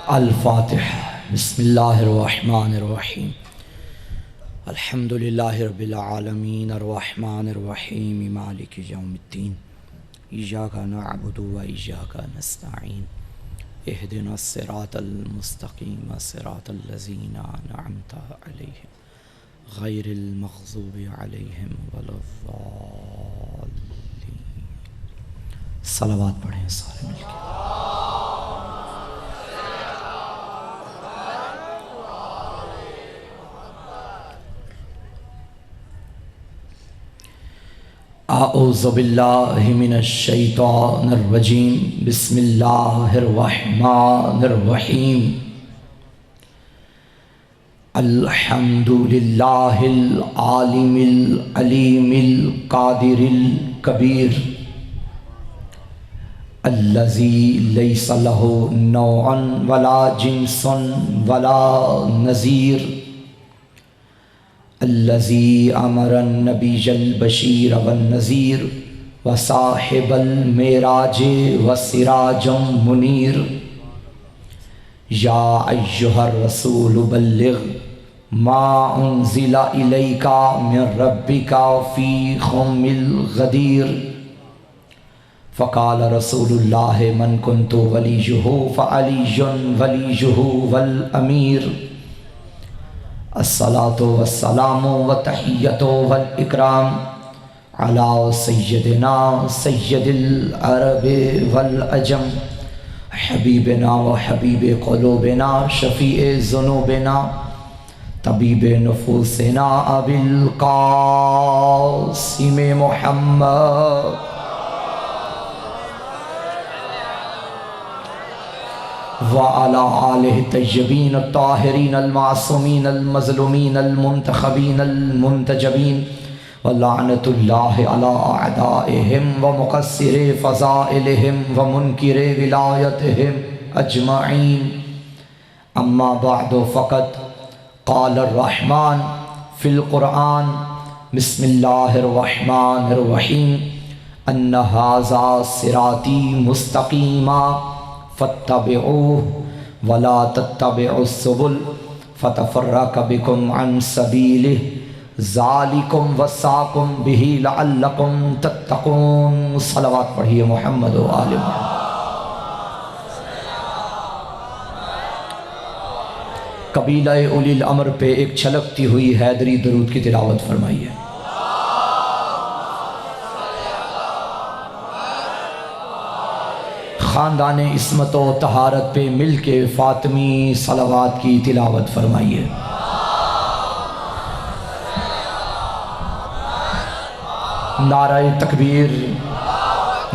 अल-फातिहा। बिस्मिल्लाहिर्रहमानिर्रहीम। अल्हम्दुलिल्लाहि रब्बिल आलमीन अर्रहमानिर्रहीम मालिकि यौमिद्दीन इय्याका नअबुदु व इय्याका नस्तईन इहदिनस सिरातल मुस्तक़ीम सिरातल लज़ीना अनअमता अलैहिम गैरिल मग़ज़ूबि अलैहिम वलद्दाल्लीन। सलावत पढ़ें सारे मिलकर। आऊज़ु बिल्लाहि मिनश शैतानिर रजीम। बिस्मिल्लाहिर रहमानिर रहीम। अल्हम्दुलिल्लाहिल आलिमिल अलीमिल कादिरिल कबीर अल्लज़ी लैसा लहू नौअन वला जिन्सन वला नज़ीर अल्लज़ी अमरन नबीजल बशीर वन नज़ीर व साहिबल मेराज व सिराजम मुनीर। या अय्युहर रसूल बल्लिग मा उन्ज़िला इलैका मिन रब्बिका फ़ी क़ौमिल गदीर। फ़क़ाल रसूलुल्लाह मन कुन्तु वलियुहु फ़अलियुन वलियुहु वल अमीर। अस्सलातु वस्सलामु व तहिय्यतु वल इकराम अला सय्यदिना सय्यदिल अरबि वल अजम हबीबना व हबीब क़ुलूबिना शफ़ीए ज़ुनूबिना तबीब नुफूसिना अबिल क़ासिम मुहम्मद व अला आलिहि तय्यबीन ताहिरीन अल-मासूमीन अल-मज़लूमीन अल-मुंतख़बीन अल-मुंतजबीन व लानतुल्लाहि अला अअदाइहिम व मुक़स्सिरि फ़ज़ाइलिहिम व मुनकिरि विलायतिहिम अजमईन। अम्मा बअदु फ़क़द क़ाल अर्रहमान फ़िल क़ुरआन बिस्मिल्लाहिर रहमानिर रहीम अन्न हाज़ा सिराती मुस्तक़ीमा फ़त्तबिऊह वला तत्तबिउस सुबुल फ़तफ़र्रक़ बिकुम अन सबीलिह ज़ालिकुम वस्साकुम बिही लअल्लकुम तत्तक़ून। सलावत पढ़िए मोहम्मद व आले मोहम्मद। कबीला उलिल अम्र पे एक छलकती हुई हैदरी दरूद की तिलावत फरमाइए। ख़ानदान इस्मत व तहारत पे मिल के फ़ातिमी सलावात की तिलावत फरमाइए। नाराए तकबीर,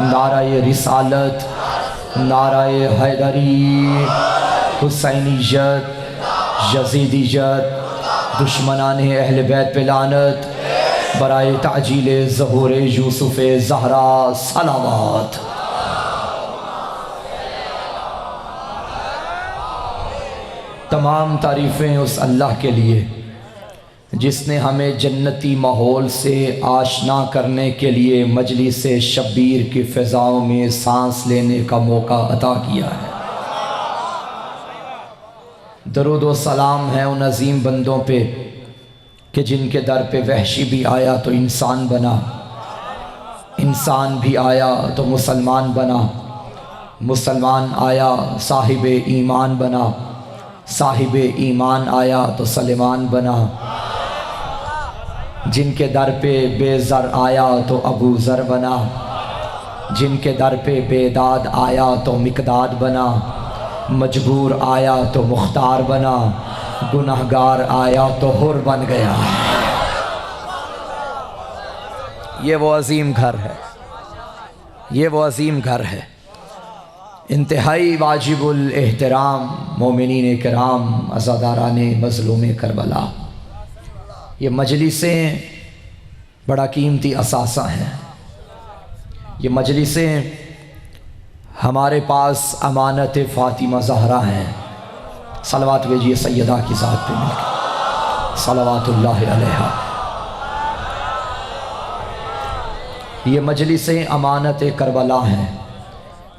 नाराए रिसालत, नाराए हैदरी, हुसैनियत, यज़ीदियत, दुश्मनाने अहले बैत पे लानत, बराए ताजील ज़हूर यूसुफ़ ज़हरा सलावत। तमाम तारीफ़ें उस अल्लाह के लिए जिसने हमें जन्नती माहौल से आशना करने के लिए मजलिस शब्बीर की फ़िज़ाओं में सांस लेने का मौका अता किया है। दरूद व सलाम है उन अज़ीम बंदों पे कि जिनके दर पे वहशी भी आया तो इंसान बना, इंसान भी आया तो मुसलमान बना, मुसलमान आया साहिब ईमान बना, साहिब ईमान आया तो सलेमान बना। जिनके दर पे बेज़र आया तो अबू ज़र बना, जिनके दर पे बेदाद आया तो मिकदाद बना, मजबूर आया तो मुख्तार बना, गुनाहगार आया तो हुर बन गया। ये वो अज़ीम घर है, ये वो अज़ीम घर है। इंतहाई वाजिबुल एहतराम मोमिनीन किराम अज़ादाराने मज़लूम करबला। ये मजलिसें बड़ा कीमती असासा हैं। ये मजलिसें हमारे पास अमानत फ़ातिमा ज़हरा हैं। सलावत भेजिए सैयदा की ज़ात पे मिलकर सलावतुल्लाहि अलैहा। ये मजलिसें अमानत करबला हैं,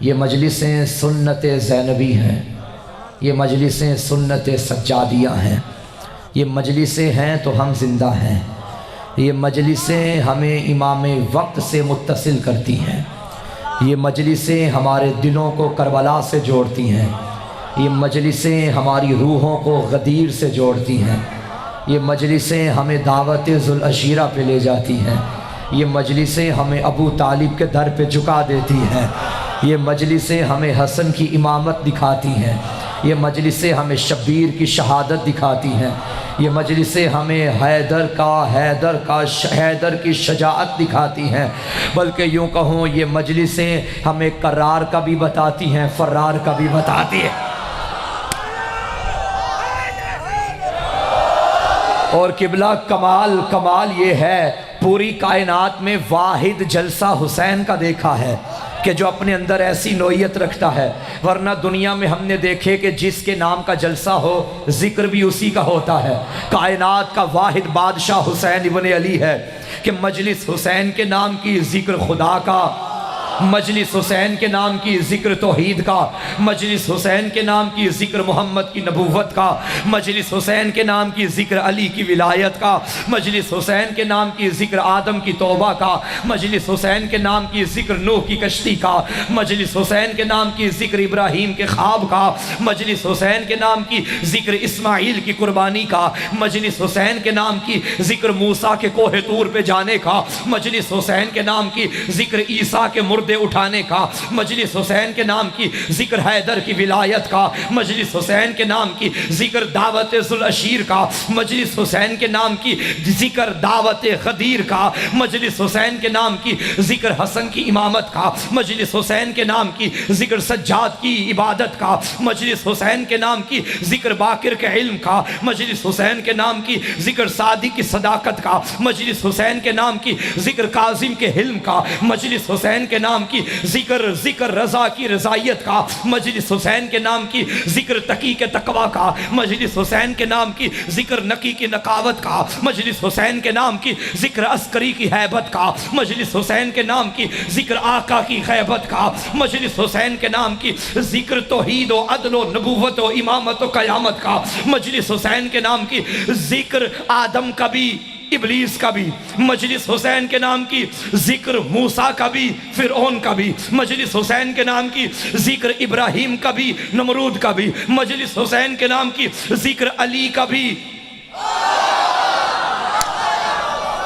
ये मजलिसें सुन्नत ज़ैनबी हैं, ये मजलिसें सुन्नत सज्जादियाँ हैं, ये मजलिसें हैं तो हम ज़िंदा हैं। ये मजलिसें हमें इमाम वक्त से मुत्तसिल करती हैं। ये मजलिसें हमारे दिलों को करबला से जोड़ती हैं। ये मजलिसें हमारी रूहों को गदीर से जोड़ती हैं। ये मजलिसें हमें दावत ज़ुल अशीरा पे ले जाती हैं। ये मजलिसें हमें अबू तालिब के दर पे झुका देती हैं। ये मजलिसें हमें हसन की इमामत दिखाती हैं। ये मजलिसें हमें शब्बीर की शहादत दिखाती हैं। ये मजलिसें हमें हैदर की शजाअत दिखाती हैं। बल्कि यूँ कहूँ ये मजलिसें हमें करार का भी बताती हैं, फरार का भी बताती हैं। और किबला कमाल ये है, पूरी कायनात में वाहिद जलसा हुसैन का देखा है कि जो अपने अंदर ऐसी नोयत रखता है। वरना दुनिया में हमने देखे कि जिसके नाम का जलसा हो जिक्र भी उसी का होता है। कायनात का वाहिद बादशाह हुसैन इब्न अली है कि मजलिस हुसैन के नाम की जिक्र खुदा का, मजलिस हुसैन के नाम की जिक्र तौहीद का, मजलिस हुसैन के नाम की जिक्र मोहम्मद की नबूवत का, मजलिस हुसैन के नाम की जिक्र अली की विलायत का, मजलिस हुसैन के नाम की जिक्र आदम की तौबा का, मजलिस हुसैन के नाम की जिक्र नूह की कश्ती का, मजलिस हुसैन के नाम की जिक्र इब्राहीम के ख्वाब का, मजलिस हुसैन के नाम की जिक्र इस्माइल की कुर्बानी का, मजलिस हुसैन के नाम की जिक्र मूसा के कोहे तूर पे जाने का, मजलिस हुसैन के नाम की जिक्र ईसा के मुर्दे उठाने का, मजलिस हुसैन के नाम की जिक्र हैदर की विलायत का, मजलिस हुसैन के नाम की जिक्र दावत ज़ुल अशीर का, मजलिस हुसैन के नाम की जिक्र दावत गदीर का, मजलिस हुसैन के नाम की जिक्र हसन की इमामत का, मजलिस हुसैन के नाम की जिक्र सज्जाद की इबादत का, मजलिस हुसैन के नाम की जिक्र बाकिर के इल्म का, मजलिस हुसैन के नाम की जिक्र सादिक की सदाकत का, मजलिस हुसैन के नाम की जिक्र काजिम के हिल्म का, मजलिस हुसैन के नाम की जिक्र रजा की रजायत का, मजलिस हुसैन के नाम की जिक्र तकी के तकवा का, मजलिस हुसैन के नाम की जिक्र नकी की नकावत का, मजलिस हुसैन के नाम की जिक्र अस्करी की हैबत का, मजलिस हुसैन के नाम की जिक्र आका की खैबत का, मजलिस हुसैन के नाम की जिक्र तौहीद व अदल व नबूवत व इमामत व क़यामत का, मजलिस हुसैन के नाम की जिक्र आदम का भी इबलीस का भी, मजलिस हुसैन के नाम की जिक्र मूसा का भी फिरौन का भी, मजलिस हुसैन के नाम की जिक्र इब्राहीम का भी नमरूद का भी, मजलिस हुसैन के नाम की जिक्र अली का भी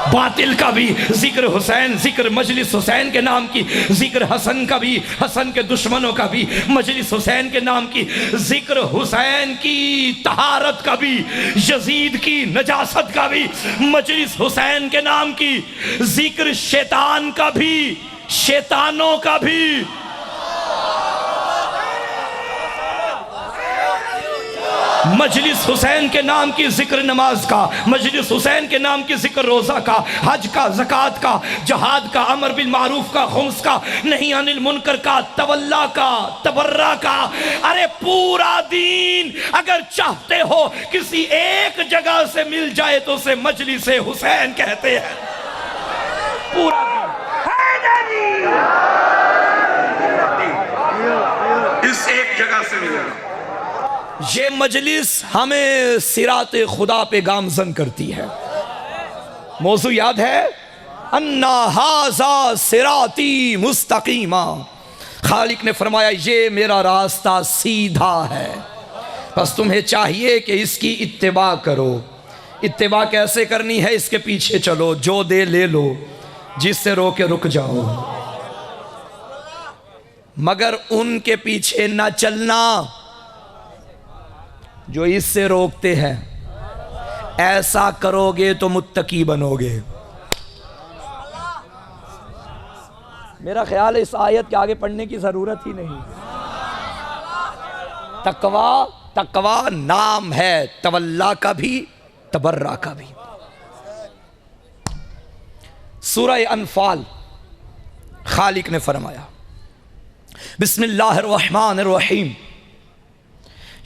बातिल का भी जिक्र हुसैन, जिक्र मजलिस हुसैन के नाम की जिक्र हसन का भी, हसन के दुश्मनों का भी, मजलिस हुसैन के नाम की जिक्र हुसैन की तहारत का भी, यजीद की नजासत का भी, मजलिस हुसैन के नाम की जिक्र शैतान का भी, शैतानों का भी, मजलिस हुसैन के नाम की जिक्र नमाज का, मजलिस हुसैन के नाम की जिक्र रोज़ा का, हज का, ज़कात का, जहाद का, अमर बिल मारूफ का, खुम्स का, नहीं अनिल मुनकर का, तवल्ला का, तबर्रा का। अरे पूरा दीन अगर चाहते हो किसी एक जगह से मिल जाए तो उसे मजलिस हुसैन कहते हैं। पूरा दीन इस एक जगह से मिलेगा। ये मजलिस हमें सिरात खुदा पे गामजन करती है। मौजू याद है, अन्ना हाजा सिराती मुस्तकीमा। खालिक ने फरमाया ये मेरा रास्ता सीधा है, बस तुम्हें चाहिए कि इसकी इत्तिबा करो। इत्तिबा कैसे करनी है? इसके पीछे चलो, जो दे ले लो, जिससे रोके रुक जाओ, मगर उनके पीछे ना चलना जो इससे रोकते हैं। ऐसा करोगे तो मुत्तकी बनोगे। मेरा ख्याल है इस आयत के आगे पढ़ने की जरूरत ही नहीं। तकवा, तकवा नाम है तवल्ला का भी, तबर्रा का भी। सूरह अनफाल खालिक ने फरमाया, बिस्मिल्लाहिर्रहमानिर्रहीम,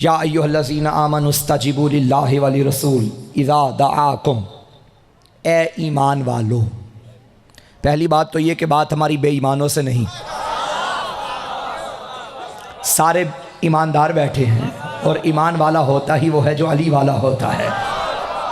या अय्युहल्लज़ीना आमनुस्तजीबू लिल्लाहि व लिरसूल इज़ा दआकुम। ए ईमान वालो, पहली बात तो ये कि बात हमारी बेईमानों से नहीं। सारे ईमानदार बैठे हैं, और ईमान वाला होता ही वो है जो अली वाला होता है।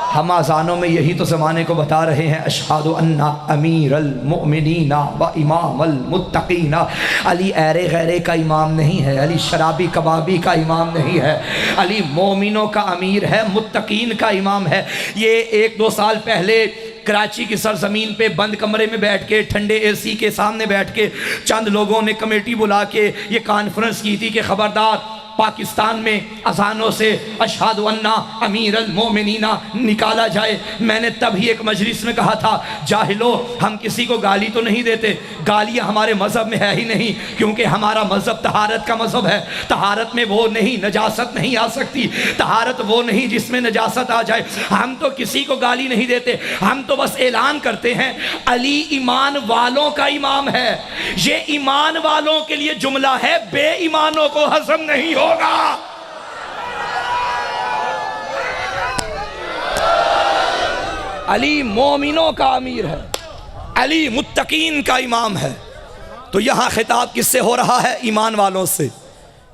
हम अज़ानों में यही तो ज़माने को बता रहे हैं, अशहादु अन्ना अमीरुल मुमिनीना व इमामुल मुत्तकीना। अली ऐरे गैरे का इमाम नहीं है, अली शराबी कबाबी का इमाम नहीं है, अली मोमिनों का अमीर है, मुत्तकीन का इमाम है। ये 1-2 साल पहले कराची की सरजमीन पे बंद कमरे में बैठ के, ठंडे एसी के सामने बैठ के चंद लोगों ने कमेटी बुला के ये कॉन्फ्रेंस की थी कि खबरदार पाकिस्तान में अजानों से अशहादु अन्ना अमीरुल मोमिनीना निकाला जाए। मैंने तभी एक मजलिस में कहा था, जाहिलो हम किसी को गाली तो नहीं देते, गालियाँ हमारे मज़हब में है ही नहीं, क्योंकि हमारा मज़हब तहारत का मज़हब है। तहारत में वो नहीं, नजासत नहीं आ सकती, तहारत वो नहीं जिसमें नजासत आ जाए। हम तो किसी को गाली नहीं देते, हम तो बस ऐलान करते हैं अली ईमान वालों का इमाम है। ये ईमान वालों के लिए जुमला है, बेईमानों को हज़म नहीं होगा। अली मोमिनों का अमीर है, अली मुत्तकीन का इमाम है। तो यहां खिताब किससे हो रहा है? ईमान वालों से।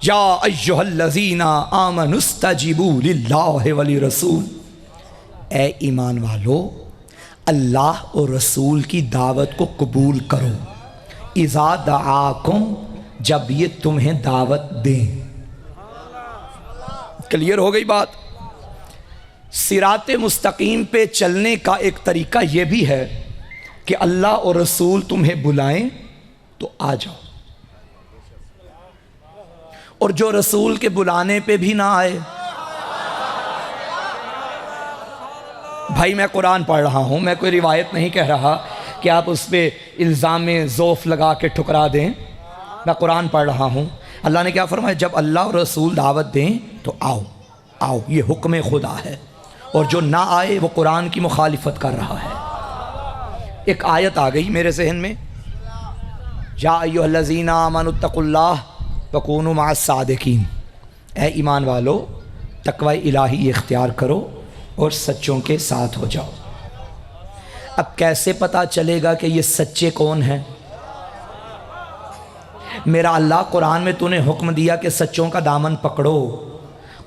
या अय्युहल्लज़ीना आमनुस्तजीबू लिल्लाहि वली रसूल, ए ईमान वालों अल्लाह और रसूल की दावत को कबूल करो। इज़ा दआकुम, जब ये तुम्हें दावत दें। क्लियर हो गई बात? सिराते मुस्तकीम पे चलने का एक तरीका यह भी है कि अल्लाह और रसूल तुम्हें बुलाएं तो आ जाओ, और जो रसूल के बुलाने पे भी ना आए, भाई मैं कुरान पढ़ रहा हूं, मैं कोई रिवायत नहीं कह रहा कि आप उस पर इल्ज़ाम ज़ोफ़ लगा के ठुकरा दें। मैं कुरान पढ़ रहा हूं, अल्लाह ने क्या फरमाया? जब अल्लाह और रसूल दावत दें तो आओ आओ, ये हुक्म खुदा है। और जो ना आए वो कुरान की मुखालिफत कर रहा है। एक आयत आ गई मेरे जहन में, या अय्युहल्लज़ीना आमनुत्तकुल्लाह वकूनू मअस सादिकीन, ए ईमान वालो तक़वा इलाही इख्तियार करो और सच्चों के साथ हो जाओ। अब कैसे पता चलेगा कि ये सच्चे कौन हैं? मेरा अल्लाह कुरान में तूने हुक्म दिया कि सच्चों का दामन पकड़ो,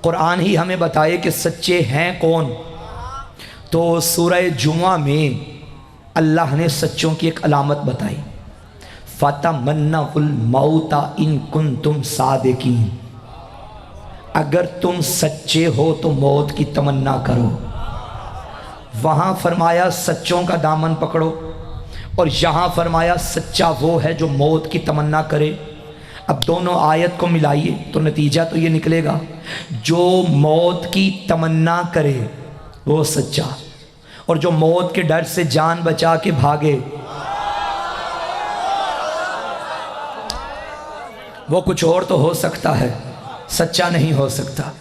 कुरान ही हमें बताए कि सच्चे हैं कौन। तो सूरह जुमा में अल्लाह ने सच्चों की एक अलामत बताई, फतमन्नाउल मौता इन कुंतुम सादिकीन, अगर तुम सच्चे हो तो मौत की तमन्ना करो। वहाँ फरमाया सच्चों का दामन पकड़ो, और यहाँ फरमाया सच्चा वो है जो मौत की तमन्ना करे। अब दोनों आयत को मिलाइए तो नतीजा तो ये निकलेगा, जो मौत की तमन्ना करे वो सच्चा, और जो मौत के डर से जान बचा के भागे वो कुछ और तो हो सकता है, सच्चा नहीं हो सकता।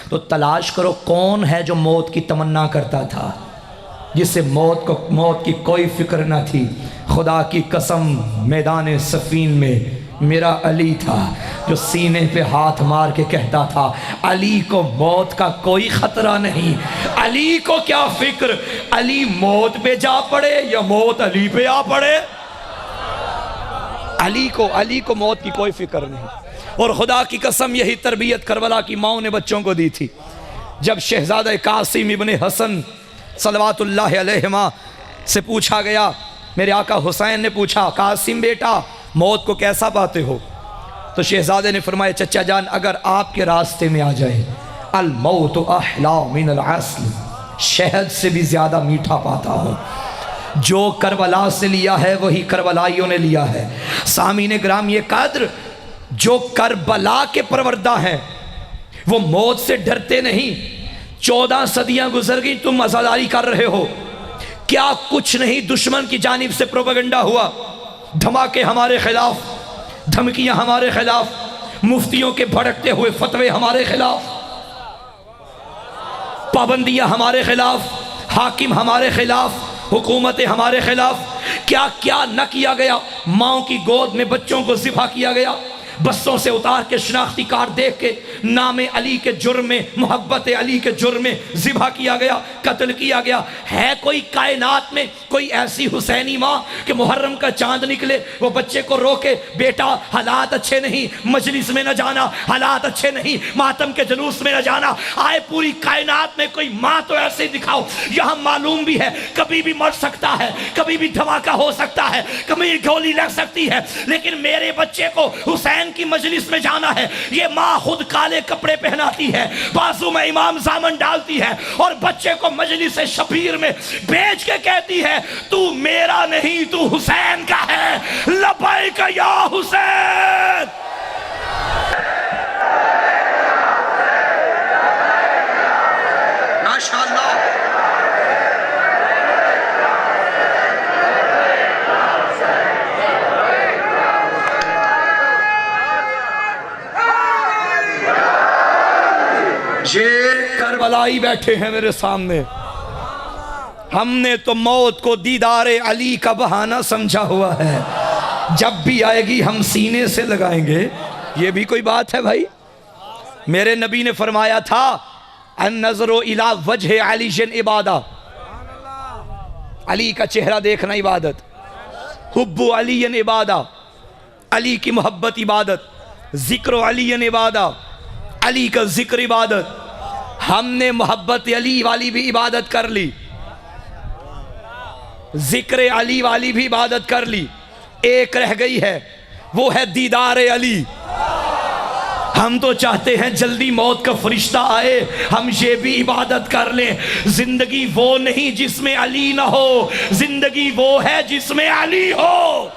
तो तलाश करो कौन है जो मौत की तमन्ना करता था, जिससे मौत की कोई फिक्र ना थी। खुदा की कसम मैदान सफ़ीन में मेरा अली था जो सीने पे हाथ मार के कहता था, अली को मौत का कोई ख़तरा नहीं। अली को क्या फिक्र, अली मौत पे जा पड़े या मौत अली पे आ पड़े, अली को मौत की कोई फिक्र नहीं। और खुदा की कसम यही तरबियत करबला की माओ ने बच्चों को दी थी। जब शहजादा कासिम इब्ने हसन सलवातुल्लाह अलैहिमा से पूछा गया, मेरे आका हुसैन ने पूछा, कासिम बेटा मौत को कैसा पाते हो? तो शहजादे ने फरमाया, चचा जान अगर आपके रास्ते में आ जाए, अल मौत अहला मिनल अस्ल, शहद से भी ज़्यादा मीठा पाता हूँ। जो करबला से लिया है वही करबलाइयों ने लिया है। सामीने ग्राम ये कद्र, जो करबला के परवरदा हैं वो मौत से डरते नहीं। 14 सदियां गुजर गई, तुम अज़ादारी कर रहे हो, क्या कुछ नहीं दुश्मन की जानिब से प्रोपेगेंडा हुआ, धमाके हमारे खिलाफ, धमकियां हमारे खिलाफ, मुफ्तियों के भड़कते हुए फतवे हमारे खिलाफ, पाबंदियां हमारे खिलाफ, हाकिम हमारे खिलाफ, हुकूमतें हमारे खिलाफ। क्या क्या न किया गया, माओ की गोद में बच्चों को ज़िबा किया गया, बसों से उतार के शनाख्ती कार्ड देख के नाम अली के जुर्म में, मोहब्बत अली के जुर्म में ज़िबा किया गया, कत्ल किया गया। है कोई कायनात में कोई ऐसी हुसैनी माँ कि मुहर्रम का चांद निकले वो बच्चे को रोके, बेटा हालात अच्छे नहीं, मजलिस में न जाना, हालात अच्छे नहीं, मातम के जुलूस में न जाना। आए पूरी कायनात में कोई माँ तो ऐसे दिखाओ। यहाँ मालूम भी है कभी भी मर सकता है, कभी भी धमाका हो सकता है, कभी गोली लग सकती है, लेकिन मेरे बच्चे को हुसैन की मजलिस में जाना है। ये माँ खुद काले कपड़े पहनाती है, बाजू में इमाम जामन डालती है और बच्चे को मजलिस शबीर में भेज के कहती है तू मेरा नहीं, तू हुसैन का है। लब्बैक या हुसैन। माशाअल्लाह। ये करबलाई बैठे हैं मेरे सामने। हमने तो मौत को दीदारे अली का बहाना समझा हुआ है, जब भी आएगी हम सीने से लगाएंगे। ये भी कोई बात है भाई? मेरे नबी ने फरमाया था अन नज़रो इला वजह अली इबादा, अली का चेहरा देखना इबादत। हुब्बु अली इबादा, अली की मोहब्बत इबादत। जिक्र अली इबादा, अली का जिक्र इबादत। हमने मोहब्बत अली वाली भी इबादत कर ली, जिक्र अली वाली भी इबादत कर ली। एक रह गई है, वो है दीदार अली। हम तो चाहते हैं जल्दी मौत का फरिश्ता आए, हम ये भी इबादत कर लें। जिंदगी वो नहीं जिसमें अली ना हो, जिंदगी वो है जिसमें अली हो।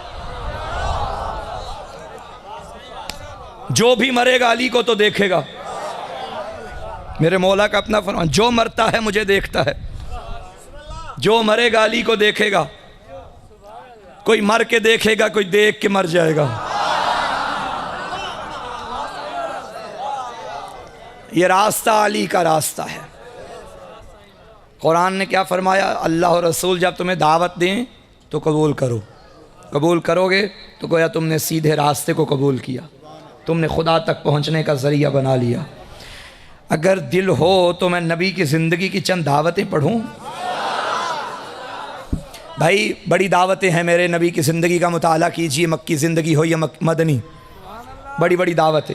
जो भी मरेगा अली को तो देखेगा। मेरे मौला का अपना फरमान, जो मरता है मुझे देखता है, जो मरेगा अली को देखेगा। कोई मर के देखेगा, कोई देख के मर जाएगा। ये रास्ता अली का रास्ता है। कुरान ने क्या फरमाया? अल्लाह और रसूल जब तुम्हें दावत दें तो कबूल करो। कबूल करोगे तो गोया तुमने सीधे रास्ते को कबूल किया, तुमने खुदा तक पहुंचने का जरिया बना लिया। अगर दिल हो तो मैं नबी की ज़िंदगी की चंद दावतें पढ़ूं। भाई बड़ी दावतें हैं मेरे नबी की ज़िंदगी का मुताला कीजिए, मक्की ज़िंदगी हो या मदनी, बड़ी बड़ी दावतें।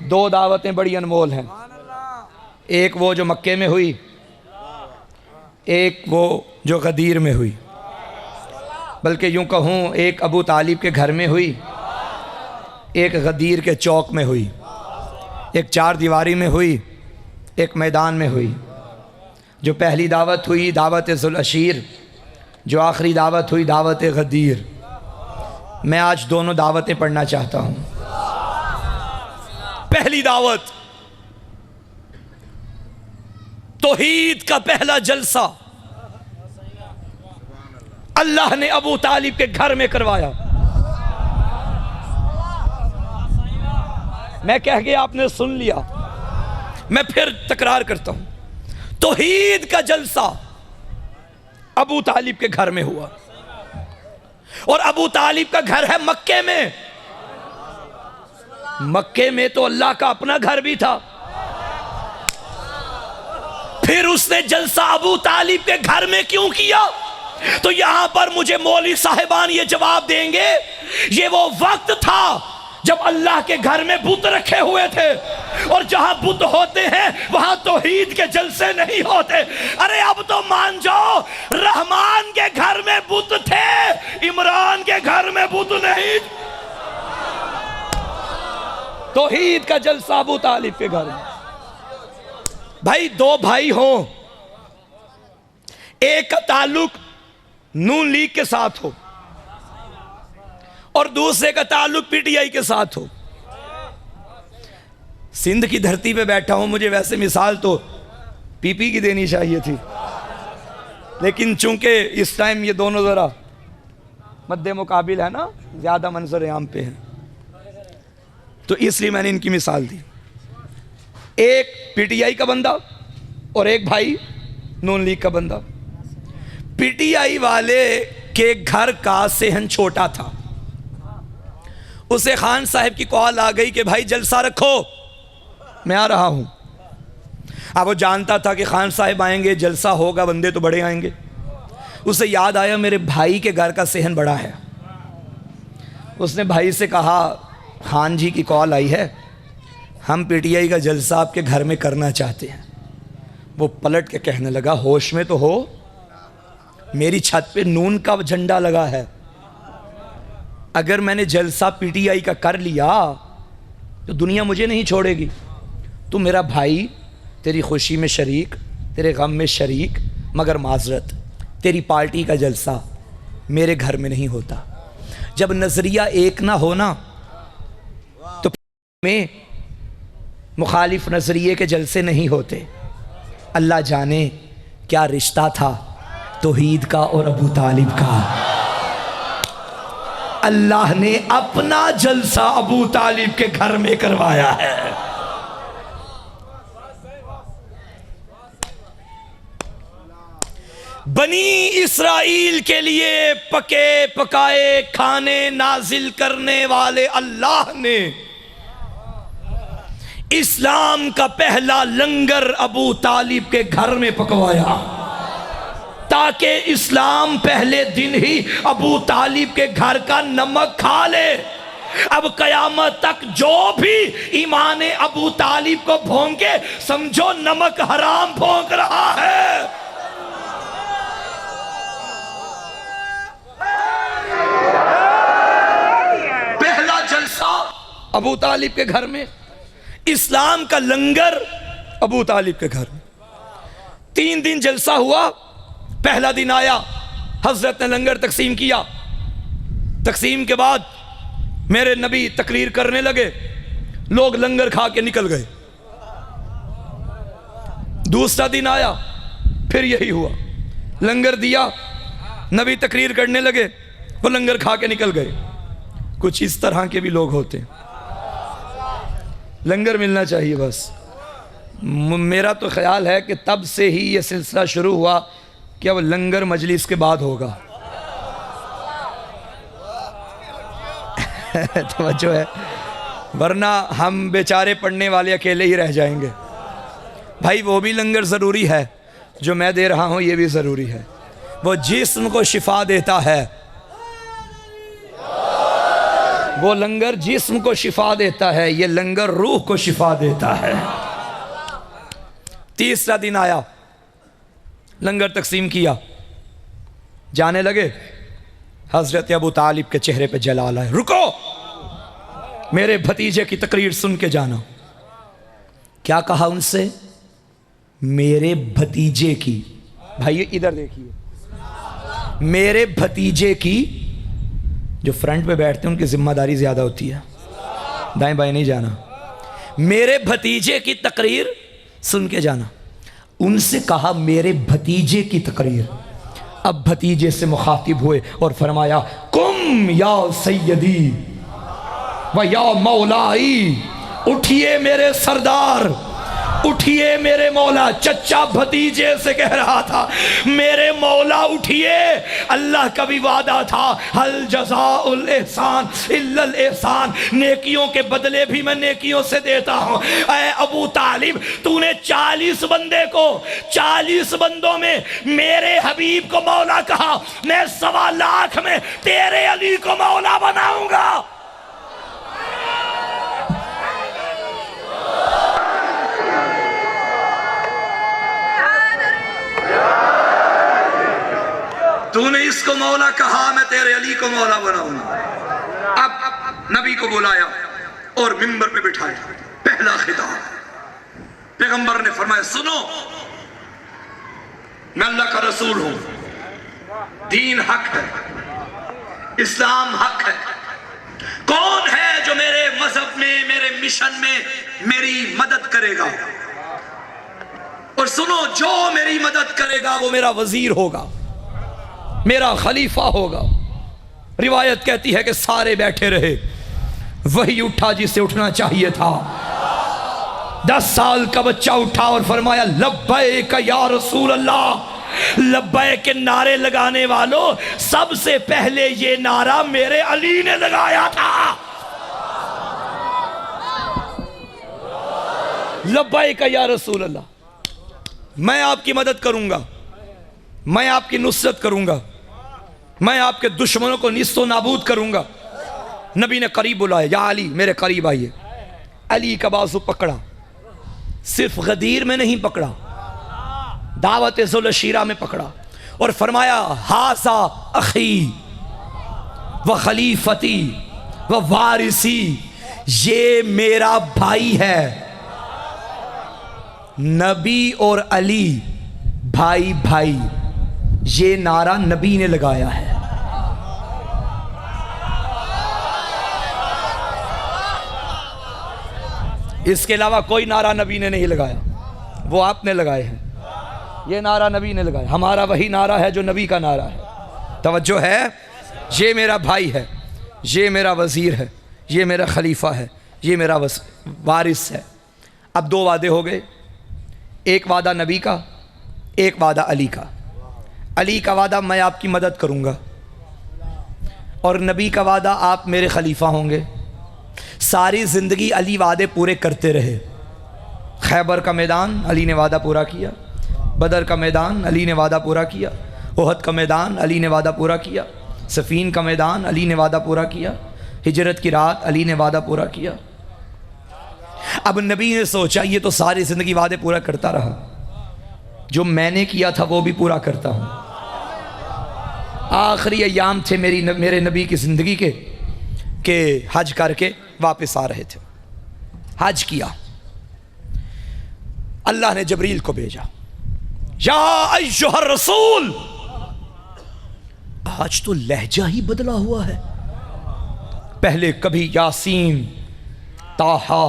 दो दावतें बड़ी अनमोल हैं, एक वो जो मक्के में हुई, एक वो जो गदीर में हुई। बल्कि यूँ कहूँ एक अबू तालिब के घर में हुई, एक गदीर के चौक में हुई। एक चार दीवारी में हुई, एक मैदान में हुई। जो पहली दावत हुई दावत ज़ुल अशीर, जो आखिरी दावत हुई दावत गदीर। मैं आज दोनों दावतें पढ़ना चाहता हूँ। पहली दावत, तौहीद का पहला जलसा अल्लाह ने अबू तालिब के घर में करवाया। मैं कह गया, आपने सुन लिया, मैं फिर तकरार करता हूं। तौहीद का जलसा अबू तालिब के घर में हुआ, और अबू तालिब का घर है मक्के में। मक्के में तो अल्लाह का अपना घर भी था। फिर उसने जलसा अबू तालिब के घर में क्यों किया? तो यहां पर मुझे मौलवी साहिबान ये जवाब देंगे, ये वो वक्त था जब अल्लाह के घर में बुत रखे हुए थे, और जहां बुत होते हैं वहां तौहीद के जलसे नहीं होते। अरे अब तो मान जाओ, रहमान के घर में बुत थे, इमरान के घर में बुत नहीं। तौहीद का जलसा अबू तालिब के घर में। भाई दो भाई हों, एक का ताल्लुक नून लीग के साथ हो और दूसरे का ताल्लुक पीटीआई के साथ हो। सिंध की धरती पे बैठा हूं, मुझे वैसे मिसाल तो पीपी की देनी चाहिए थी, लेकिन चूंकि इस टाइम ये दोनों जरा मद्दे मुकाबिल है ना, ज्यादा मंजर आम पे है, तो इसलिए मैंने इनकी मिसाल दी। एक पीटीआई का बंदा और एक भाई नून लीग का बंदा। पीटीआई वाले के घर का सेहन छोटा था, उसे खान साहब की कॉल आ गई कि भाई जलसा रखो। मैं आ रहा हूँ। अब वो जानता था कि खान साहब आएंगे, जलसा होगा, बंदे तो बड़े आएंगे। उसे याद आया मेरे भाई के घर का सेहन बड़ा है। उसने भाई से कहा खान जी की कॉल आई है, हम पीटीआई का जलसा आपके घर में करना चाहते हैं। वो पलट के कहने लगा होश में तो हो, मेरी छत पे नून का झंडा लगा है, अगर मैंने जलसा पीटीआई का कर लिया तो दुनिया मुझे नहीं छोड़ेगी। तू मेरा भाई, तेरी खुशी में शरीक, तेरे गम में शरीक, मगर माजरत तेरी पार्टी का जलसा मेरे घर में नहीं होता। जब नजरिया एक ना होना तो में मुखालिफ नजरिए के जलसे नहीं होते। अल्लाह जाने क्या रिश्ता था तौहीद का और अबू तालिब का। अल्लाह ने अपना जलसा अबू तालिब के घर में करवाया है। बनी इस्राइल के लिए पके पकाए खाने नाजिल करने वाले अल्लाह ने इस्लाम का पहला लंगर अबू तालिब के घर में पकवाया, ताकि इस्लाम पहले दिन ही अबू तालिब के घर का नमक खा ले। अब कयामत तक जो भी ईमान अबू तालिब को भोंके, समझो नमक हराम भोंक रहा है। पहला जलसा अबू तालिब के घर में, इस्लाम का लंगर अबू तालिब के घर में। 3 दिन जलसा हुआ। पहला दिन आया, हजरत ने लंगर तकसीम किया। तकसीम के बाद मेरे नबी तकरीर करने लगे, लोग लंगर खा के निकल गए। दूसरा दिन आया, फिर यही हुआ, लंगर दिया, नबी तकरीर करने लगे, वो लंगर खा के निकल गए। कुछ इस तरह के भी लोग होते हैं। लंगर मिलना चाहिए बस। मेरा तो ख्याल है कि तब से ही ये सिलसिला शुरू हुआ कि अब लंगर मजलिस के बाद होगा। तवज्जो है, वरना हम बेचारे पढ़ने वाले अकेले ही रह जाएंगे। भाई वो भी लंगर ज़रूरी है, जो मैं दे रहा हूँ ये भी ज़रूरी है। वो जिस्म को शिफा देता है, वो लंगर जिस्म को शिफा देता है, ये लंगर रूह को शिफा देता है। तीसरा दिन आया, लंगर तकसीम किया, जाने लगे। हजरत अबू तालिब के चेहरे पे जलाल है। रुको, मेरे भतीजे की तकरीर सुन के जाना। क्या कहा उनसे? मेरे भतीजे की। भाई इधर देखिए, मेरे भतीजे की। जो फ्रंट पे बैठते हैं उनकी जिम्मेदारी ज्यादा होती है, दाएं बाएं नहीं जाना। मेरे भतीजे की तकरीर सुन के जाना। उनसे कहा मेरे भतीजे की तकरीर। अब भतीजे से मुखातिब हुए और फरमाया कुम या सैयदी व या मौलाई, उठिए मेरे सरदार, उठिए मेरे मौला। चच्चा भतीजे से कह रहा था मेरे मौला उठिए। अल्लाह का भी वादा था, हल जज़ाउल एहसान इल्लल एहसान, नेकियों के बदले भी मैं नेकियों से देता हूँ। ऐ अबू तालिब, तूने 40 बंदे को 40 बंदों में मेरे हबीब को मौला कहा, मैं 1.25 लाख में तेरे अली को मौला बनाऊंगा। तूने इसको मौला कहा, मैं तेरे अली को मौला बनाऊंगा। अब नबी को बुलाया और मिंबर पे बिठाया। पहला खिताब, पैगंबर ने फरमाया सुनो, मैं अल्लाह का रसूल हूं, दीन हक है, इस्लाम हक है। कौन है जो मेरे मजहब में, मेरे मिशन में मेरी मदद करेगा? और सुनो, जो मेरी मदद करेगा वो मेरा वजीर होगा, मेरा खलीफा होगा। रिवायत कहती है कि सारे बैठे रहे, वही उठा जिसे उठना चाहिए था। 10 साल का बच्चा उठा और फरमाया लब्बैक या रसूल अल्लाह। लब्बैक के नारे लगाने वालों, सबसे पहले ये नारा मेरे अली ने लगाया था। लब्बैक या रसूल अल्लाह, मैं आपकी मदद करूंगा, मैं आपकी नुसरत करूंगा, मैं आपके दुश्मनों को निस्तो नाबूद करूंगा। नबी ने करीब बुलाया, या अली मेरे करीब आइए। अली का बाजू पकड़ा, सिर्फ गदीर में नहीं पकड़ा, दावत ज़ुलशीरा में पकड़ा और फरमाया हासा अखी व खलीफती व वारिसी, ये मेरा भाई है। नबी और अली भाई भाई, ये नारा नबी ने लगाया है। इसके अलावा कोई नारा नबी ने नहीं लगाया, वो आपने लगाए हैं। ये नारा नबी ने लगाया, हमारा वही नारा है जो नबी का नारा है। तवज्जो है, ये मेरा भाई है, ये मेरा वज़ीर है, ये मेरा खलीफा है, ये मेरा वारिस है। अब दो वादे हो गए, एक वादा नबी का, एक वादा अली का। अली का वादा मैं आपकी मदद करूँगा और नबी का वादा आप मेरे खलीफा होंगे। सारी ज़िंदगी अली वादे पूरे करते रहे। खैबर का मैदान अली ने वादा पूरा किया, बदर का मैदान अली ने वादा पूरा किया, ओहद का मैदान अली ने वादा पूरा किया, सफ़ीन का मैदान अली ने वादा पूरा किया, हिजरत की रात अली ने वादा पूरा किया। अब नबी ने सोचा ये तो सारी ज़िंदगी वादे पूरा करता रहा, जो मैंने किया था वो भी पूरा करता हूँ। आखिरी अयाम थे मेरे नबी की ज़िंदगी के हज करके वापस आ रहे थे। हज किया, अल्लाह ने जबरील को भेजा, या अय्युहर रसूल। आज तो लहजा ही बदला हुआ है। पहले कभी यासीन, ताहा,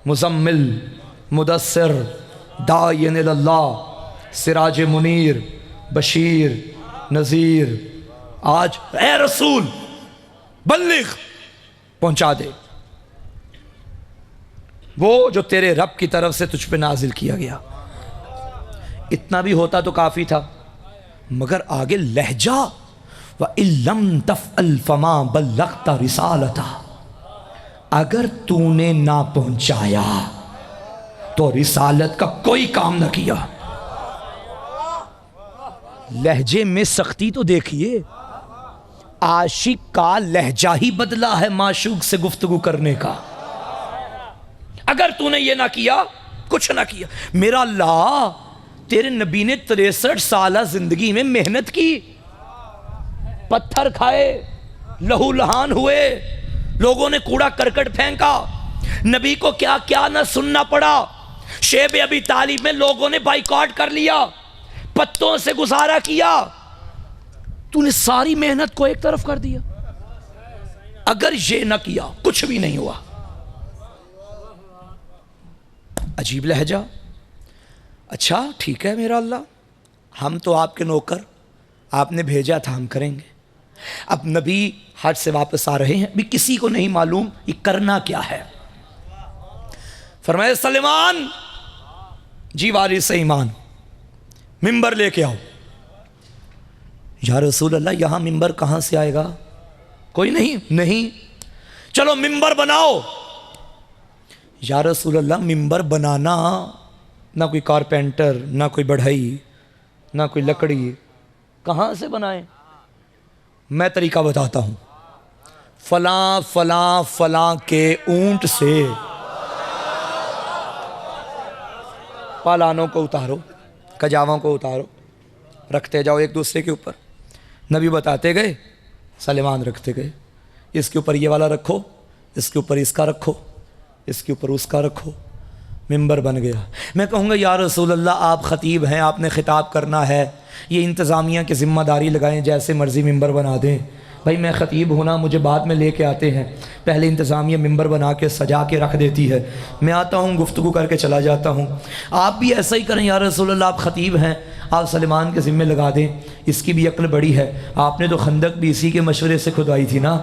मुज़म्मिल, मुदस्सिर, दायन इल्लाह, सिराज मुनीर, बशीर, नज़ीर। आज ए रसूल बल्लिग, पहुंचा दे वो जो तेरे रब की तरफ से तुझ पे नाजिल किया गया। इतना भी होता तो काफ़ी था, मगर आगे लहजा, व इल्लम तफ़अल फमा बल्लग़ता रिसालता, अगर तूने ना पहुंचाया तो रिसालत का कोई काम न किया। लहजे में सख्ती तो देखिए, आशिक का लहजा ही बदला है माशूक से गुफ्तगू करने का। अगर तूने ये ना किया, कुछ ना किया। मेरा अल्लाह, तेरे नबी ने 63 साल जिंदगी में मेहनत की, पत्थर खाए, लहू लहान हुए, लोगों ने कूड़ा करकट फेंका, नबी को क्या क्या ना सुनना पड़ा। शेब अबी तालिब में लोगों ने बाइकॉट कर लिया, पत्तों से गुजारा किया। तूने सारी मेहनत को एक तरफ कर दिया। अगर ये ना किया, कुछ भी नहीं हुआ। अजीब लहजा। अच्छा ठीक है मेरा अल्लाह, हम तो आपके नौकर, आपने भेजा था, हम करेंगे। अब नबी हज से वापस आ रहे हैं, भी किसी को नहीं मालूम ये करना क्या है। फरमाया सलेमान जी वारिस ईमान, मिंबर लेके आओ। या रसूल अल्लाह, यहाँ मिंबर कहाँ से आएगा? कोई नहीं, चलो मिंबर बनाओ। या रसूल अल्लाह, मिंबर बनाना ना कोई कारपेंटर, ना कोई बढ़ई, ना कोई लकड़ी, कहाँ से बनाए? मैं तरीका बताता हूँ। फलां फलां फलां के ऊंट से पालानों को उतारो, कजावों को उतारो, रखते जाओ एक दूसरे के ऊपर। नबी बताते गए, सलेमान रखते गए। इसके ऊपर ये वाला रखो, इसके ऊपर इसका रखो, इसके ऊपर उसका रखो। मिंबर बन गया। मैं कहूँगा या रसूल अल्लाह, आप ख़तीब हैं, आपने ख़िताब करना है, ये इंतज़ामिया की ज़िम्मेदारी लगाएं, जैसे मर्ज़ी मिंबर बना दें। भाई मैं ख़तीब होना, मुझे बाद में लेके आते हैं, पहले इंतज़ामिया मिंबर बना के सजा के रख देती है, मैं आता हूँ गुफ्तगू करके चला जाता हूँ। आप भी ऐसा ही करें या रसूल अल्लाह, आप ख़तीब हैं, आप सलेमान के ज़िम्मे लगा दें। इसकी भी अक्ल बड़ी है, आपने तो खंदक भी इसी के मशवरे से खुदवाई थी ना,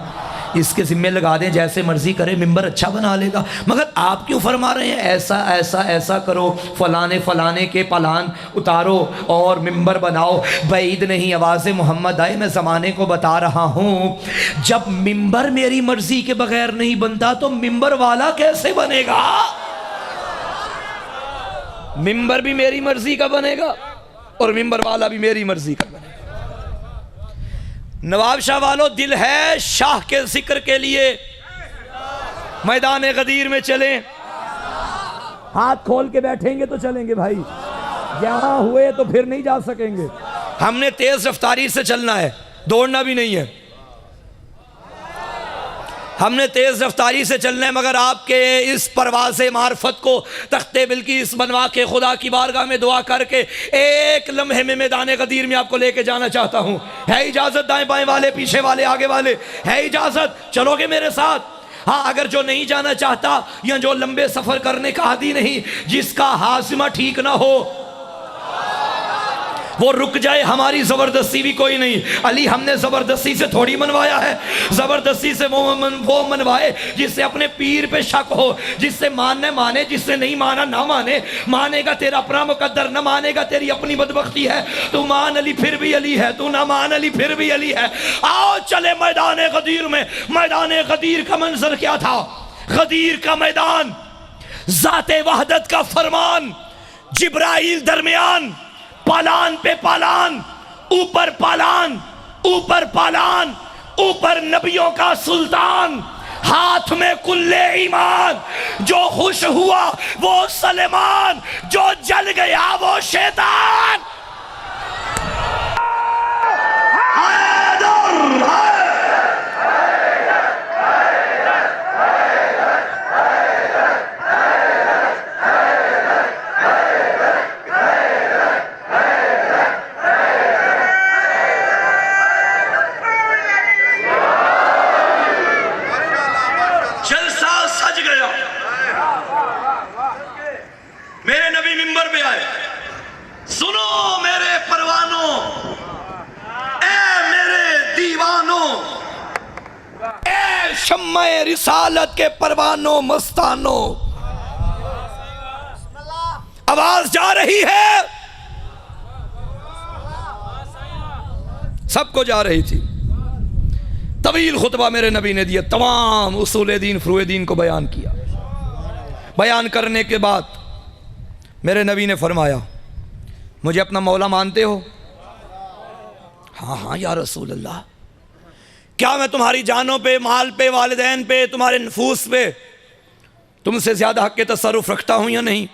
इसके ज़िम्मे लगा दें, जैसे मर्ज़ी करे, मिंबर अच्छा बना लेगा। मगर आप क्यों फरमा रहे हैं ऐसा ऐसा ऐसा करो, फ़लाने फ़लाने के पलान उतारो और मिंबर बनाओ? बैद नहीं, आवाज़ मोहम्मद आए, मैं ज़माने को बता रहा हूँ, जब मिंबर मेरी मर्ज़ी के बगैर नहीं बनता तो मिंबर वाला कैसे बनेगा? मिंबर भी मेरी मर्जी का बनेगा और मिंबर वाला भी मेरी मर्जी का बनेगा। नवाब शाह वालों, दिल है शाह के जिक्र के लिए मैदान गदीर में चलें। हाथ खोल के बैठेंगे तो चलेंगे भाई, यहां हुए तो फिर नहीं जा सकेंगे। हमने तेज रफ्तारी से चलना है, दौड़ना भी नहीं है। हमने तेज रफ्तारी से चलना है, मगर आपके इस परवाज़े मार्फत को तख्ते बिल्किस बनवा के खुदा की बारगाह में दुआ करके एक लम्हे में मैदान गदीर में आपको लेके जाना चाहता हूं। है इजाजत? दाएं बाएं वाले, पीछे वाले, आगे वाले, है इजाजत? चलोगे मेरे साथ? हाँ, अगर जो नहीं जाना चाहता या जो लंबे सफर करने का आदी नहीं, जिसका हाजिमा ठीक ना हो वो रुक जाए, हमारी जबरदस्ती भी कोई नहीं। अली हमने जबरदस्ती से थोड़ी मनवाया है, जबरदस्ती से वो मनवाए जिससे अपने पीर पे शक हो, जिससे मानने माने, जिससे नहीं माना ना माने। मानेगा तेरा अपना मुकद्दर, ना मानेगा तेरी अपनी बदबख्ती है। तू मान अली फिर भी अली है, तू ना मान अली फिर भी अली है। आओ चले मैदान गदीर में। मैदान गदीर का मंजर क्या था? गदीर का मैदान, जाते वहदत का फरमान, जिब्राइल दरमियान, पालान पे पालान, ऊपर पालान, ऊपर पालान, ऊपर नबियों का सुल्तान, हाथ में कुल्ले ईमान। जो खुश हुआ वो सलेमान, जो जल गया वो शैतान। शम्मे रिसालत के परवानों मस्तानों, आवाज जा रही है, सबको जा रही थी। तवील खुतबा मेरे नबी ने दिया, तमाम उसूल दीन फ्रूए दीन को बयान किया। बयान करने के बाद मेरे नबी ने फरमाया, मुझे अपना मौला मानते हो? हाँ हाँ या रसूल अल्लाह। क्या मैं तुम्हारी जानों पे, माल पे, वालिदैन पे, तुम्हारे नफूस पे तुमसे ज्यादा हक के तसर्रुफ रखता हूं या नहीं?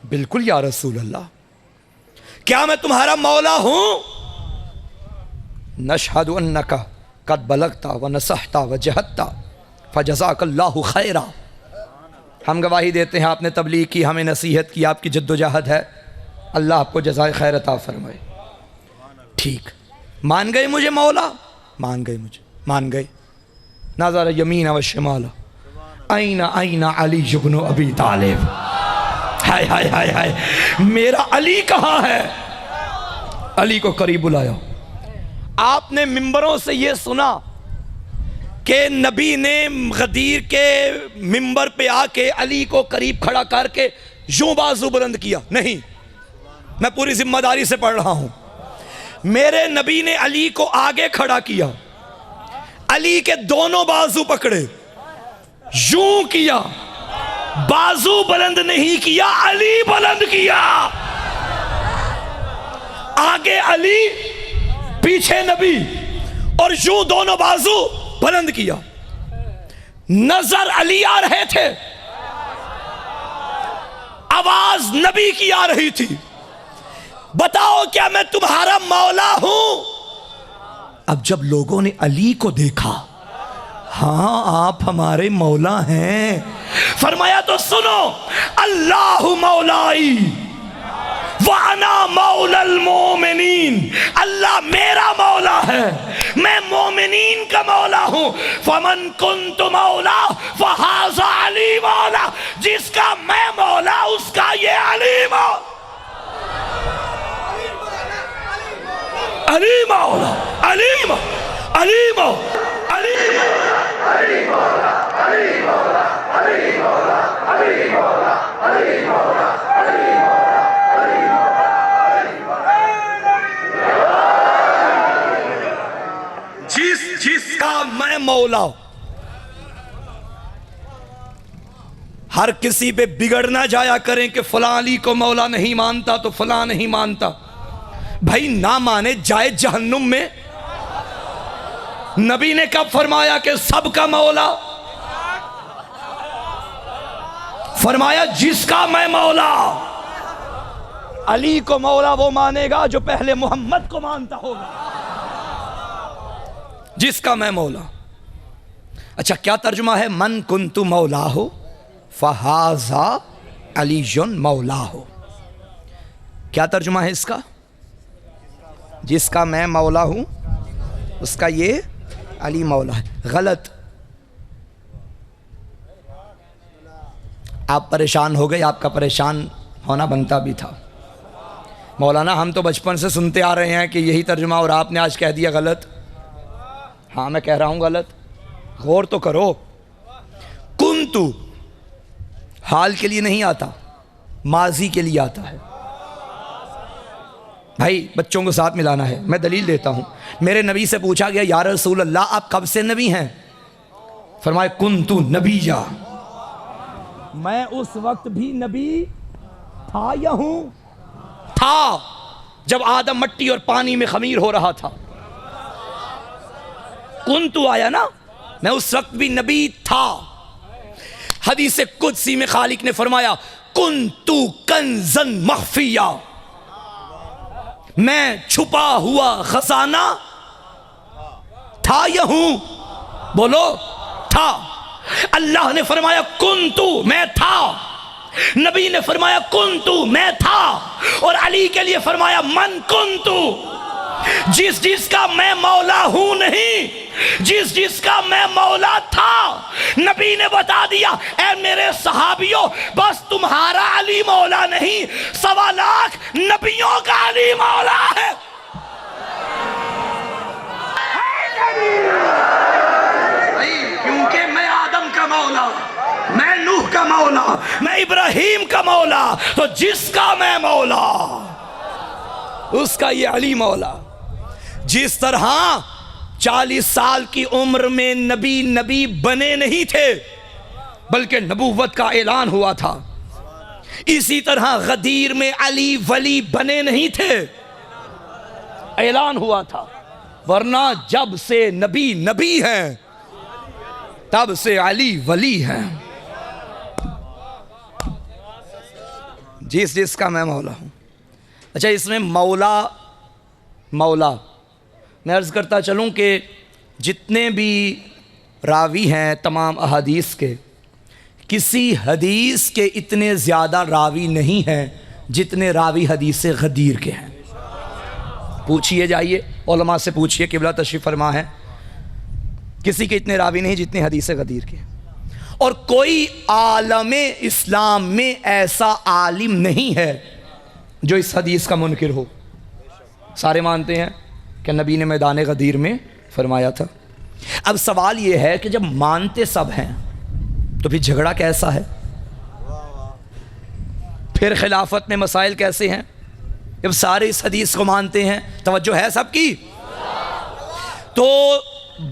बिल्कुल या रसूल अल्लाह। क्या मैं तुम्हारा मौला हूं? नशहदु अन्नका कद बलगता व नसहता व जहदता फजज़ाकल्लाहु खैरा। हम गवाही देते हैं आपने तबलीग की, हमें नसीहत की, आपकी जद्दोजहद है, अल्लाह आपको जज़ाए खैर अता फरमाए। ठीक, मान गए मुझे मौला? मान गए, मुझे मान गए। नज़र यमीन व शिमाला, आईना आईना अली इब्न अबी तालिब। हाय हाय हाय हाय, मेरा अली कहाँ है? अली को करीब बुलाया। आपने मिंबरों से ये सुना कि नबी ने गदीर के मिंबर पे आके अली को करीब खड़ा करके यूं बाजू बुलंद किया? नहीं, मैं पूरी जिम्मेदारी से पढ़ रहा हूं। मेरे नबी ने अली को आगे खड़ा किया, अली के दोनों बाजू पकड़े, यूं किया, बाजू बुलंद नहीं किया, अली बुलंद किया। आगे अली, पीछे नबी, और यूं दोनों बाजू बुलंद किया। नजर अली आ रहे थे, आवाज नबी की आ रही थी। बताओ क्या मैं तुम्हारा मौला हूं? अब जब लोगों ने अली को देखा, हाँ आप हमारे मौला हैं, फरमाया तो सुनो, अल्लाह मौलाई वाना मौलल मोमिनीन। अल्लाह मेरा मौला है, मैं मोमिनीन का मौला हूं। फमन कुन्तु मौला फहाज़ा अली मौला। जिसका मैं मौला उसका ये अली मौला। अली मौला, अली मौला, अली मौला, अली मौला, अली मौला, अली मौला, अली मौला, अली मौला, अली मौला, अली मौला, अली मौला। जिसका मैं मौला, हर किसी पे बिगड़ ना जाया करें कि फलां अली को मौला नहीं मानता तो फलां नहीं मानता। भाई ना माने जाए जहन्नुम में। नबी ने कब फरमाया कि सबका मौला? फरमाया जिसका मैं मौला। अली को मौला वो मानेगा जो पहले मोहम्मद को मानता होगा। जिसका मैं मौला। अच्छा क्या तर्जुमा है? मन कुंतु मौला हो फहाजा अलीजुन मौला हो। क्या तर्जुमा है इसका? जिसका मैं मौला हूं उसका ये अली मौला है। गलत। आप परेशान हो गए, आपका परेशान होना बनता भी था। मौलाना हम तो बचपन से सुनते आ रहे हैं कि यही तर्जुमा और आपने आज कह दिया गलत। हाँ मैं कह रहा हूं गलत, गौर तो करो। कुंतु हाल के लिए नहीं आता, माजी के लिए आता है। भाई बच्चों को साथ मिलाना है। मैं दलील देता हूं। मेरे नबी से पूछा गया या रसूल अल्लाह आप कब से नबी हैं? फरमाए कुंतु नबीया, मैं उस वक्त भी नबी था या हूं? था, जब आदम मट्टी और पानी में खमीर हो रहा था। कुंतु आया ना, मैं उस वक्त भी नबी था। हदीस कुदसी में खालिक ने फरमाया कुंतु कंजन मख्फिया, मैं छुपा हुआ खजाना था या हूं? बोलो था। अल्लाह ने फरमाया कुंतु, मैं था। नबी ने फरमाया कुंतु, मैं था। और अली के लिए फरमाया मन कुंतु, जिस जिसका मैं मौला हूं नहीं, जिस जिसका मैं मौला था। नबी ने बता दिया ऐ मेरे सहाबियों, बस तुम्हारा अली मौला नहीं, 1.25 लाख नबियों का अली मौला है। क्योंकि मैं आदम का मौला, मैं नूह का मौला, मैं इब्राहिम का मौला, तो जिसका मैं मौला उसका ये अली मौला। जिस तरह 40 साल की उम्र में नबी बने नहीं थे बल्कि नबूवत का ऐलान हुआ था, इसी तरह गदीर में अली वली बने नहीं थे, ऐलान हुआ था। वरना जब से नबी हैं तब से अली वली हैं। जिस जिसका मैं मौला हूं। अच्छा इसमें मौला मैं अर्ज़ करता चलूं कि जितने भी रावी हैं तमाम अहादीस के, किसी हदीस के इतने ज़्यादा रावी नहीं हैं जितने रावी हदीस गदीर के हैं। पूछिए, जाइए उलमा से पूछिए, किबला तशरीफ़ फरमा है, किसी के इतने रावी नहीं जितने हदीस गदीर के। और कोई आलमे इस्लाम में ऐसा आलिम नहीं है जो इस हदीस का मुनकिर हो। सारे मानते हैं कि नबी ने मैदान गदीर में फरमाया था। अब सवाल यह है कि जब मानते सब हैं तो फिर झगड़ा कैसा है? फिर खिलाफत में मसाइल कैसे हैं जब सारे इस हदीस को मानते हैं? तवज्जो है सबकी? तो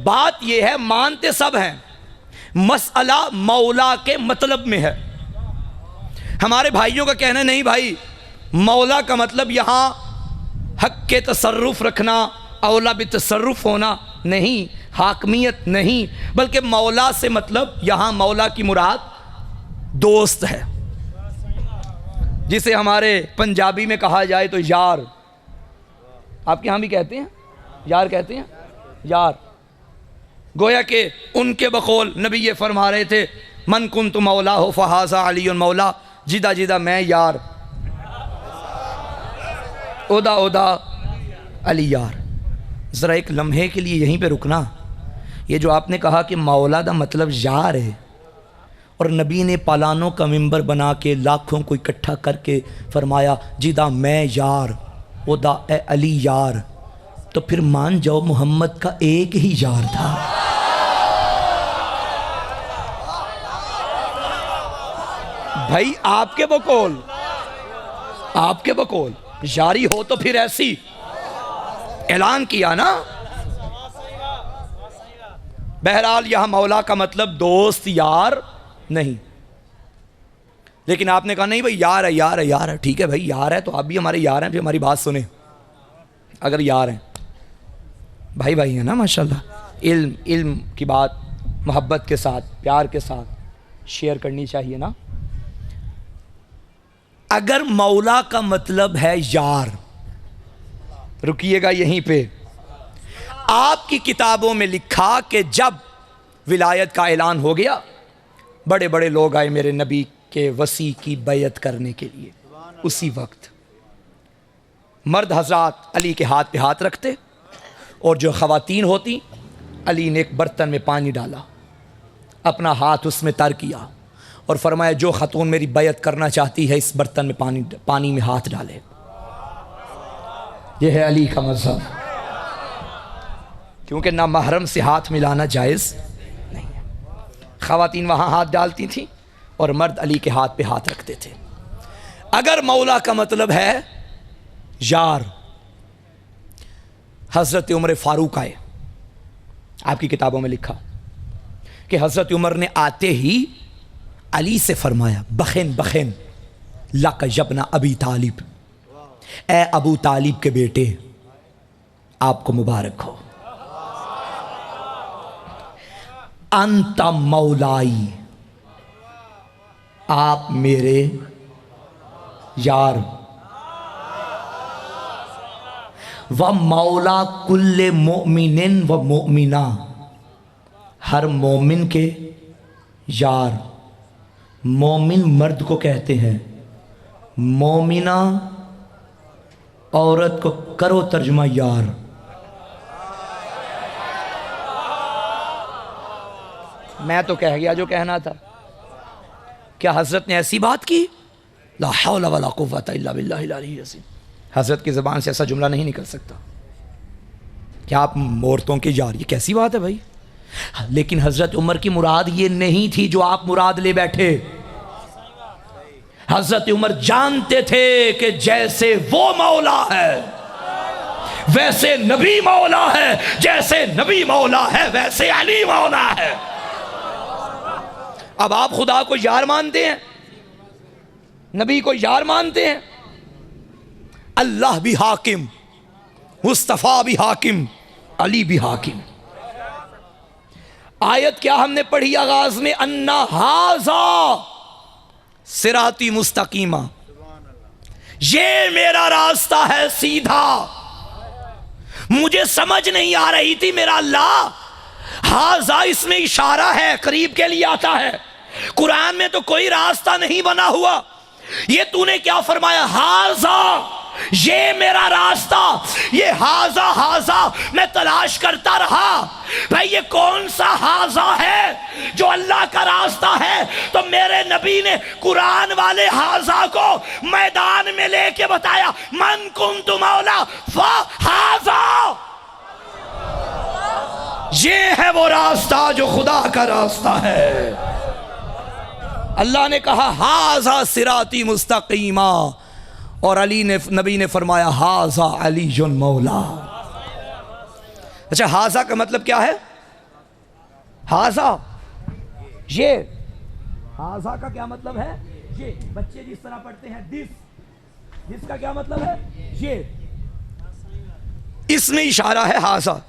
बात यह है, मानते सब हैं, मसला मौला के मतलब में है। हमारे भाइयों का कहना नहीं भाई, मौला का मतलब यहां हक के तसर्रुफ रखना, औला भी तसर्रुफ होना नहीं, हाकमियत नहीं, बल्कि मौला से मतलब यहां मौला की मुराद दोस्त है, जिसे हमारे पंजाबी में कहा जाए तो यार। आपके यहां भी कहते हैं यार, कहते हैं यार। गोया के उनके बकौल नबी ये फरमा रहे थे मन कुंतु मौला हो फहाजा अली मौला, जिदा जिदा मैं यार, ओदा ओदा अली यार। ज़रा एक लम्हे के लिए यहीं पे रुकना। ये जो आपने कहा कि मौला दा मतलब यार है, और नबी ने पालानों का मिंबर बना के लाखों को इकट्ठा करके फरमाया जिदा मैं यार ओदा ए अली यार, तो फिर मान जाओ मोहम्मद का एक ही यार था। भाई आपके बकौल यारी हो तो फिर ऐसी ऐलान किया ना। बहरहाल यहां मौला का मतलब दोस्त यार नहीं। लेकिन आपने कहा नहीं भाई यार है, यार है, यार है। ठीक है भाई, यार है तो आप भी हमारे यार हैं, फिर हमारी बात सुने। अगर यार हैं, भाई भाई है ना माशाल्लाह, इल्म की बात मोहब्बत के साथ, प्यार के साथ शेयर करनी चाहिए ना। अगर मौला का मतलब है यार, रुकिएगा यहीं पे, आपकी किताबों में लिखा कि जब विलायत का ऐलान हो गया, बड़े बड़े लोग आए मेरे नबी के वसी की बैयत करने के लिए। उसी वक्त मर्द हजरात अली के हाथ पे हाथ रखते, और जो ख़वातीन होती, अली ने एक बर्तन में पानी डाला, अपना हाथ उसमें तर किया और फरमाया जो ख़तून मेरी बैयत करना चाहती है इस बर्तन में पानी में हाथ डाले। यह है अली का मज़हब, क्योंकि ना महरम से हाथ मिलाना जायज़ नहीं है। ख़वातीन वहाँ हाथ डालती थी और मर्द अली के हाथ पे हाथ रखते थे। अगर मौला का मतलब है यार, हज़रत उमर फ़ारूक आए, आपकी किताबों में लिखा कि हज़रत उमर ने आते ही अली से फरमाया बखेन बखेन लक यब्ना अबी तालिब, ए अबू तालिब के बेटे आपको मुबारक हो, अंता मौलाई, आप मेरे यार, व मौला कुल्ले मोमिनिन व मोमिना, हर मोमिन के यार। मोमिन मर्द को कहते हैं, मोमिना औरत को करो तर्जुमा यार। मैं तो कह गया जो कहना था। क्या हजरत ने ऐसी बात की? ला हौला वला कुव्वता इल्ला बिल्लाहिल अलीय्यिल अज़ीम। हजरत की ज़बान से ऐसा जुमला नहीं निकल सकता। क्या आप औरतों के यार, ये कैसी बात है भाई? लेकिन हजरत उमर की मुराद ये नहीं थी जो आप मुराद ले बैठे। हजरत उमर जानते थे कि जैसे वो मौला है वैसे नबी मौला है, जैसे नबी मौला है वैसे अली मौला है। अब आप खुदा को यार मानते हैं, नबी को यार मानते हैं, अल्लाह भी हाकिम, मुस्तफ़ा भी हाकिम, अली भी हाकिम। आयत क्या हमने पढ़ी आगाज में? अन्ना हाजा सिराती मुस्तकीमा, ये मेरा रास्ता है सीधा। मुझे समझ नहीं आ रही थी मेरा अल्लाह, हाजा इसमें इशारा है, करीब के लिए आता है। कुरान में तो कोई रास्ता नहीं बना हुआ, ये तूने क्या फरमाया? हाजा, ये मेरा रास्ता। ये हाजा हाजा मैं तलाश करता रहा, भाई ये कौन सा हाजा है जो अल्लाह का रास्ता है? तो मेरे नबी ने कुरान वाले हाजा को मैदान में लेके बताया, मन कुन्तु मौला फा हाजा, ये है वो रास्ता जो खुदा का रास्ता है। अल्लाह ने कहा हाजा सिराती मुस्तकीमा, और अली ने, नबी ने फरमाया हाजा अलीयुन मौला। अच्छा, हाजा का मतलब क्या है? हाजा, ये हाजा का क्या मतलब है? ये बच्चे जिस तरह पढ़ते हैं दिस, जिसका क्या मतलब है? ये, इसमें इशारा है हाजा,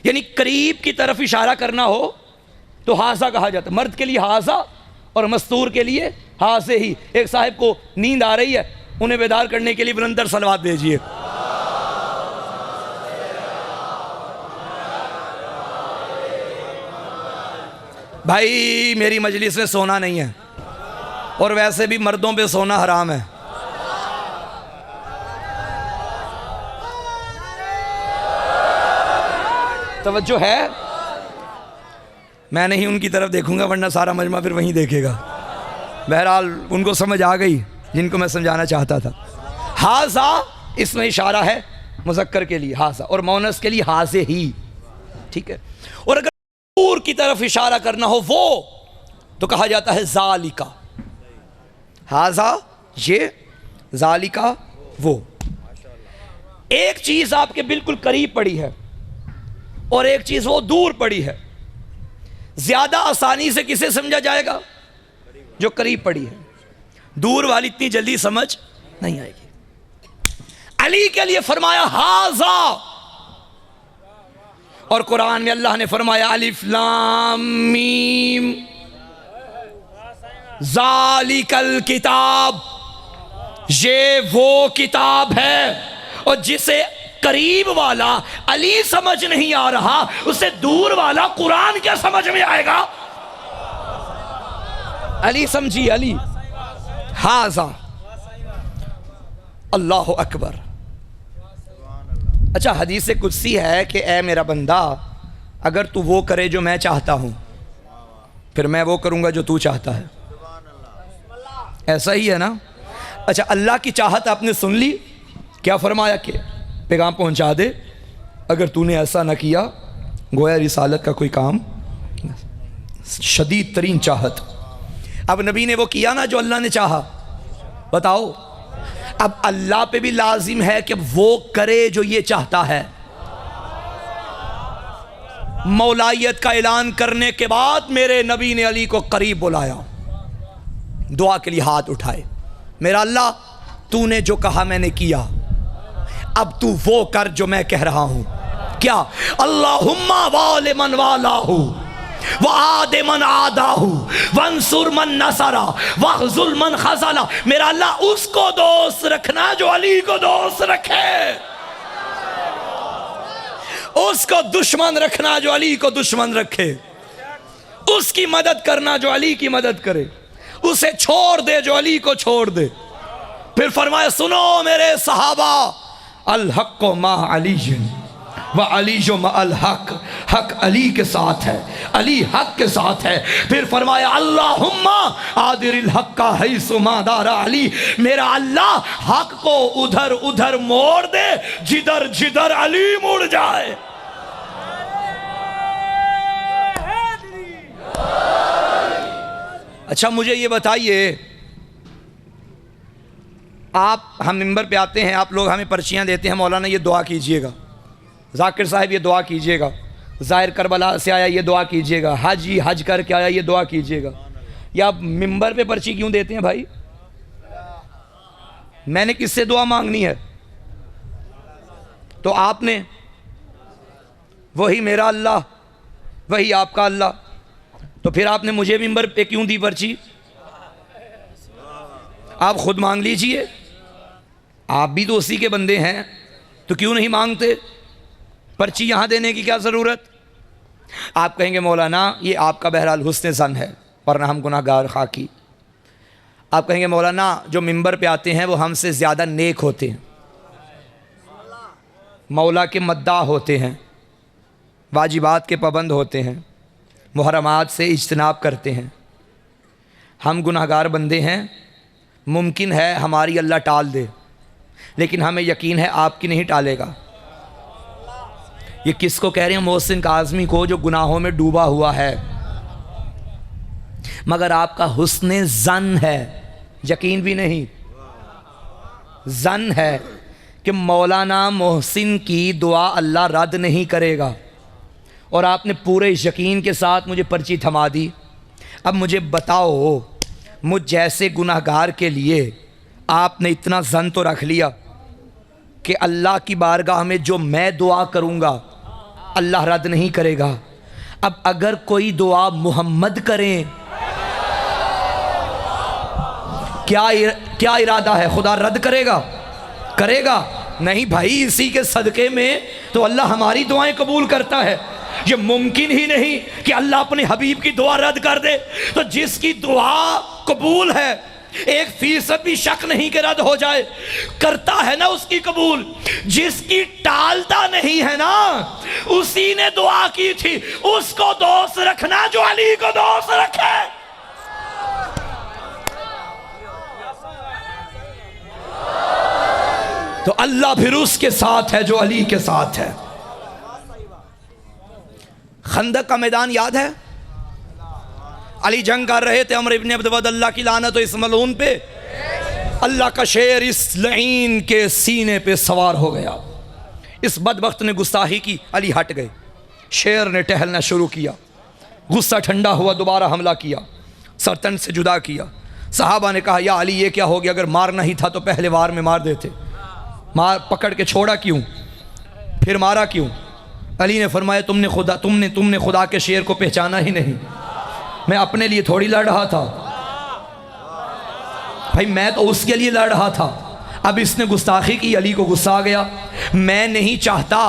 यानी करीब की तरफ इशारा करना हो तो हाजा कहा जाता है। मर्द के लिए हाजा और मस्तूर के लिए हाजे ही। एक साहिब को नींद आ रही है, उन्हें बेदार करने के लिए बुलंदर सलवात भेजिए। भाई मेरी मजलिस में सोना नहीं है, और वैसे भी मर्दों पे सोना हराम है। तवज्जो है? मैं नहीं उनकी तरफ देखूंगा, वरना सारा मजमा फिर वहीं देखेगा। बहरहाल उनको समझ आ गई जिनको मैं समझाना चाहता था। हाजा इसमें इशारा है मुज़क्कर के लिए हाजा, और मौनस के लिए हाजे ही, ठीक है। और अगर दूर की तरफ इशारा करना हो वो तो कहा जाता है जालिका। हाजा ये, जालिका वो। एक चीज आपके बिल्कुल करीब पड़ी है और एक चीज वो दूर पड़ी है। ज्यादा आसानी से किसे समझा जाएगा? जो करीब पड़ी है। दूर वाली इतनी जल्दी समझ नहीं आएगी। अली के लिए फरमाया हाजा, और कुरान में अल्लाह ने फरमाया अलिफ लाम मीम ज़ालिकल किताब, ये वो किताब है। और जिसे करीब वाला अली समझ नहीं आ रहा, उसे दूर वाला कुरान क्या समझ में आएगा? अली समझिए, अली हाजा, अल्लाह अकबर। अच्छा, हदीस कुदसी है कि ए मेरा बंदा, अगर तू वो करे जो मैं चाहता हूं, फिर मैं वो करूंगा जो तू चाहता है। ऐसा ही है ना? अच्छा, अल्लाह की चाहत आपने सुन ली, क्या फरमाया कि पैगाम पहुंचा दे, अगर तूने ऐसा ना किया गोया रिसालत का कोई काम, शदीद तरीन चाहत। अब नबी ने वो किया ना जो अल्लाह ने चाहा, बताओ अब अल्लाह पे भी लाजिम है कि वो करे जो ये चाहता है। मौलायत का ऐलान करने के बाद मेरे नबी ने अली को करीब बुलाया, दुआ के लिए हाथ उठाए, मेरा अल्लाह तूने जो कहा मैंने किया, अब तू वो कर जो मैं कह रहा हूं। क्या? अल्लाहुम्मा वाले मन वालाहू व आदे मन आदाहू वंसुर मन नसरा वखजुल मन खजला। मेरा अल्लाह उसको दोस्त रखना जो अली को दोस्त रखे, उसको दुश्मन रखना जो अली को दुश्मन रखे, उसकी मदद करना जो अली की मदद करे, उसे छोड़ दे जो अली को छोड़ दे। फिर फरमाया सुनो मेरे सहाबा, अल हक मा अली व अली जो मा अल हक, हक अली के साथ है, अली हक के साथ है। फिर फरमाया अल्लाहुम्मा आदिरिल हक का है सुमादारा अली, मेरा अल्लाह हक को उधर उधर मोड़ दे जिधर जिधर अली मुड़ जाए। अच्छा, मुझे ये बताइए, आप हम मिंबर पे आते हैं, आप लोग हमें पर्चियाँ देते हैं, मौलाना ये दुआ कीजिएगा, जाकिर साहब ये दुआ कीजिएगा, ज़ाहिर करबला से आया ये दुआ कीजिएगा, हज करके आया ये दुआ कीजिएगा। या आप मिंबर पे पर्ची क्यों देते हैं भाई? मैंने किससे दुआ मांगनी है? तो आपने, वही मेरा अल्लाह, वही आपका अल्लाह, तो फिर आपने मुझे मिंबर पे क्यों दी पर्ची? आप खुद मांग लीजिए, आप भी तो उसी के बंदे हैं, तो क्यों नहीं मांगते? पर्ची यहां देने की क्या ज़रूरत? आप कहेंगे मौलाना ये आपका बहरहाल हुस्न ज़न है, वरना हम गुनाहगार खाकी। आप कहेंगे मौलाना जो मिंबर पे आते हैं वो हमसे ज़्यादा नेक होते हैं, मौला के मद्दाह होते हैं, वाजिबात के पाबंद होते हैं, मुहर्रमात से इज्तनाब करते हैं। हम गुनाहगार बंदे हैं, मुमकिन है हमारी अल्लाह टाल दे, लेकिन हमें यकीन है आपकी नहीं टालेगा। ये किसको कह रहे हैं? मोहसिन काज़मी को, जो गुनाहों में डूबा हुआ है। मगर आपका हुस्न ज़न है, यकीन भी नहीं, ज़न है कि मौलाना मोहसिन की दुआ अल्लाह रद्द नहीं करेगा, और आपने पूरे यकीन के साथ मुझे पर्ची थमा दी। अब मुझे बताओ, मुझ जैसे गुनाहगार के लिए आपने इतना ज़न तो रख लिया कि अल्लाह की बारगाह में जो मैं दुआ करूँगा अल्लाह रद्द नहीं करेगा। अब अगर कोई दुआ मोहम्मद करें, क्या इरादा है? खुदा रद्द करेगा? करेगा नहीं भाई। इसी के सदक़े में तो अल्लाह हमारी दुआएं कबूल करता है। ये मुमकिन ही नहीं कि अल्लाह अपने हबीब की दुआ रद्द कर दे। तो जिसकी दुआ कबूल है, 1% भी शक नहीं कि रद्द हो जाए, करता है ना उसकी कबूल। जिसकी टालता नहीं है ना, उसी ने दुआ की थी, उसको दोस्त रखना जो अली को दोस्त रखे। तो अल्लाह फिर उसके साथ है जो अली के साथ है। खंदक का मैदान याद है? अली जंग कर रहे थे अमर इब्न अब्द अल्लाह की लानत इस मलून पे। अल्लाह का शेर इस लईन के सीने पे सवार हो गया। इस बदबख्त ने गुस्ताही की, अली हट गए। शेर ने टहलना शुरू किया, गुस्सा ठंडा हुआ, दोबारा हमला किया, सरतन से जुदा किया, सहाबा ने कहा या अली ये क्या हो गया, अगर मारना ही था तो पहले वार में मार देते, मार पकड़ के छोड़ा क्यों, फिर मारा क्यों? अली ने फरमाया तुमने खुदा के शेर को पहचाना ही नहीं, मैं अपने लिए थोड़ी लड़ रहा था भाई, मैं तो उसके लिए लड़ रहा था। अब इसने गुस्ताखी की, अली को गुस्सा आ गया। मैं नहीं चाहता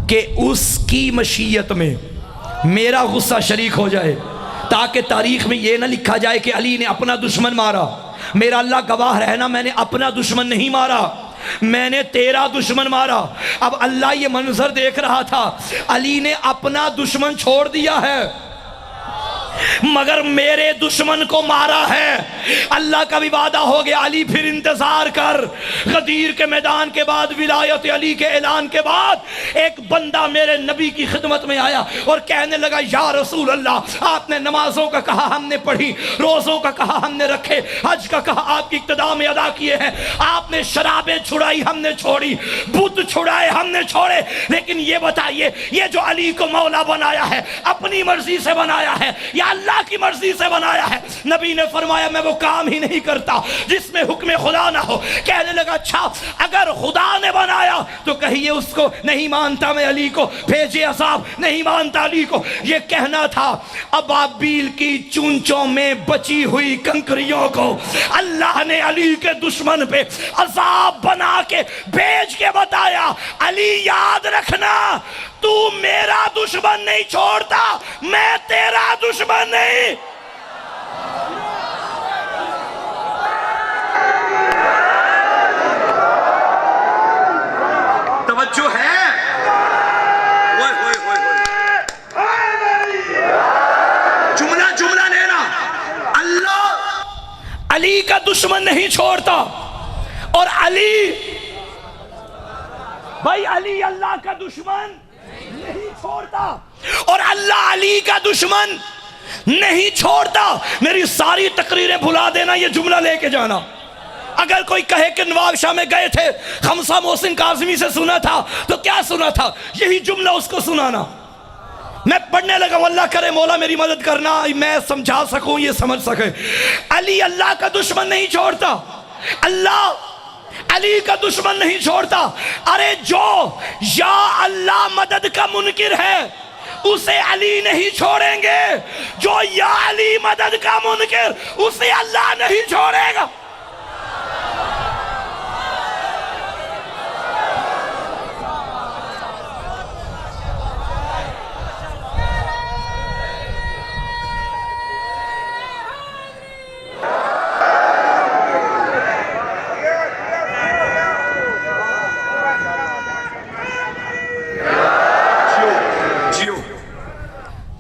कि उसकी मशीयत में मेरा गुस्सा शरीक हो जाए, ताकि तारीख में ये ना लिखा जाए कि अली ने अपना दुश्मन मारा। मेरा अल्लाह गवाह रहना, मैंने अपना दुश्मन नहीं मारा, मैंने तेरा दुश्मन मारा। अब अल्लाह ये मंजर देख रहा था, अली ने अपना दुश्मन छोड़ दिया है मगर मेरे दुश्मन को मारा है। अल्लाह का भी वादा हो गया, अली फिर इंतजार कर। गदीर के मैदान के बाद, विलायत अली के ऐलान के बाद, एक बंदा मेरे नबी की खिदमत में आया और कहने लगा या रसूल अल्लाह, आपने नमाजों का कहा हमने पढ़ी, रोज़ों का कहा हमने रखे, हज का कहा आपकी इक्तदा में अदा किए हैं, आपने शराबें छुड़ाई हमने छोड़ी, बुत छुड़ाए हमने छोड़े, लेकिन ये बताइए ये जो अली को मौला बनाया है अपनी मर्जी से बनाया है या अल्लाह की मर्जी से बनाया है? नबी ने फरमाया मैं वो काम ही नहीं करता जिसमें हुक्म खुदा ना हो। कहने लगा अच्छा, अगर खुदा ने बनाया तो कहिए उसको, नहीं मानता मैं अली को, भेजे असाब, नहीं मानता अली को। ये कहना था। अबाबील की चूंचों में बची हुई कंकरियों को अल्लाह ने अली के दुश्मन पे अजाब बना के भेज के बताया, अली याद रखना तू मेरा दुश्मन नहीं छोड़ता, मैं तेरा दुश्मन नहीं। तवज्जो है? जुमला जुमला लेना। अल्लाह अली का दुश्मन नहीं छोड़ता, और अली भाई अली अल्लाह का दुश्मन नहीं छोड़ता, और अल्लाह अली का दुश्मन नहीं छोड़ता। मेरी सारी तकरीरें भुला देना, ये जुमला लेके जाना। अगर कोई कहे कि नवाब शाह में गए थे, खमसा मोहसिन काज़मी से सुना था, तो क्या सुना था? यही जुमला उसको सुनाना। मैं पढ़ने लगा, अल्लाह करे मौला मेरी मदद करना, मैं समझा सकूं, ये समझ सके। अली अल्लाह का दुश्मन नहीं छोड़ता, अल्लाह अली का दुश्मन नहीं छोड़ता। अरे जो या अल्लाह मदद का मुनकिर है उसे अली नहीं छोड़ेंगे, जो या अली मदद का मुनकिर उसे अल्लाह नहीं छोड़ेगा।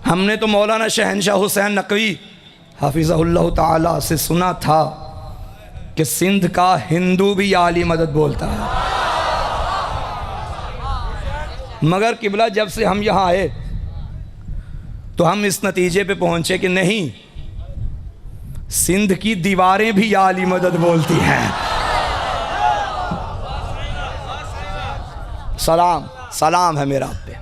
हमने तो मौलाना शहनशाह हुसैन नकवी हाफिज़हुल्लाह ताला से सुना था कि सिंध का हिंदू भी या अली मदद बोलता है, मगर किबला जब से हम यहाँ आए तो हम इस नतीजे पे पहुँचे कि नहीं, सिंध की दीवारें भी या अली मदद बोलती हैं। सलाम सलाम है मेरा आप पे,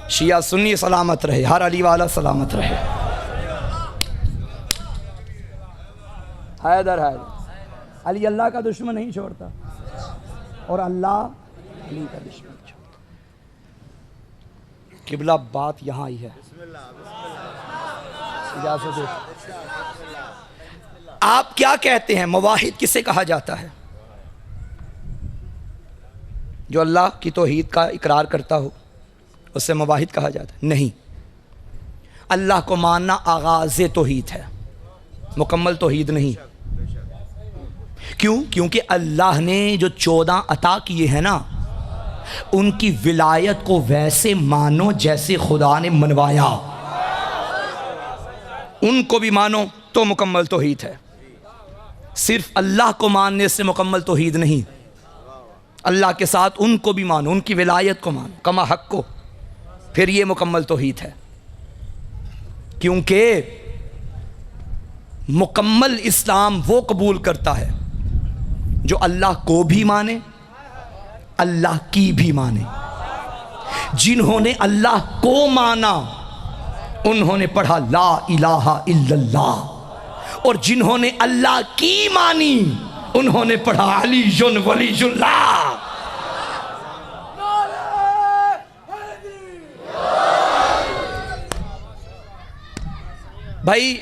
शिया सुन्नी सलामत रहे, हर अली वाला सलामत रहे। हैदर हैदर अली अल्लाह का दुश्मन नहीं छोड़ता, और अल्लाह अली का दुश्मन छोड़ता। किबला बात यहाँ आई है। आप क्या कहते हैं, मुवाहिद किसे कहा जाता है? जो अल्लाह की तौहीद का इकरार करता हो उससे मुवाहिद कहा जाता है? नहीं, अल्लाह को मानना आगाज़ तौहीद है, मुकम्मल तौहीद नहीं। क्यों? क्योंकि अल्लाह ने जो 14 अता किए हैं ना, उनकी विलायत को वैसे मानो जैसे खुदा ने मनवाया, उनको भी मानो तो मुकम्मल तौहीद है। सिर्फ अल्लाह को मानने से मुकम्मल तौहीद नहीं, अल्लाह के साथ उनको भी मानो, उनकी विलायत को मानो कमा हक को, फिर ये मुकम्मल तौहीद है। क्योंकि मुकम्मल इस्लाम वो कबूल करता है जो अल्लाह को भी माने, अल्लाह की भी माने। जिन्होंने अल्लाह को माना उन्होंने पढ़ा ला इलाहा इल्लल्लाह, और जिन्होंने अल्लाह की मानी उन्होंने पढ़ा अलीयुन वलीयुल्लाह। भाई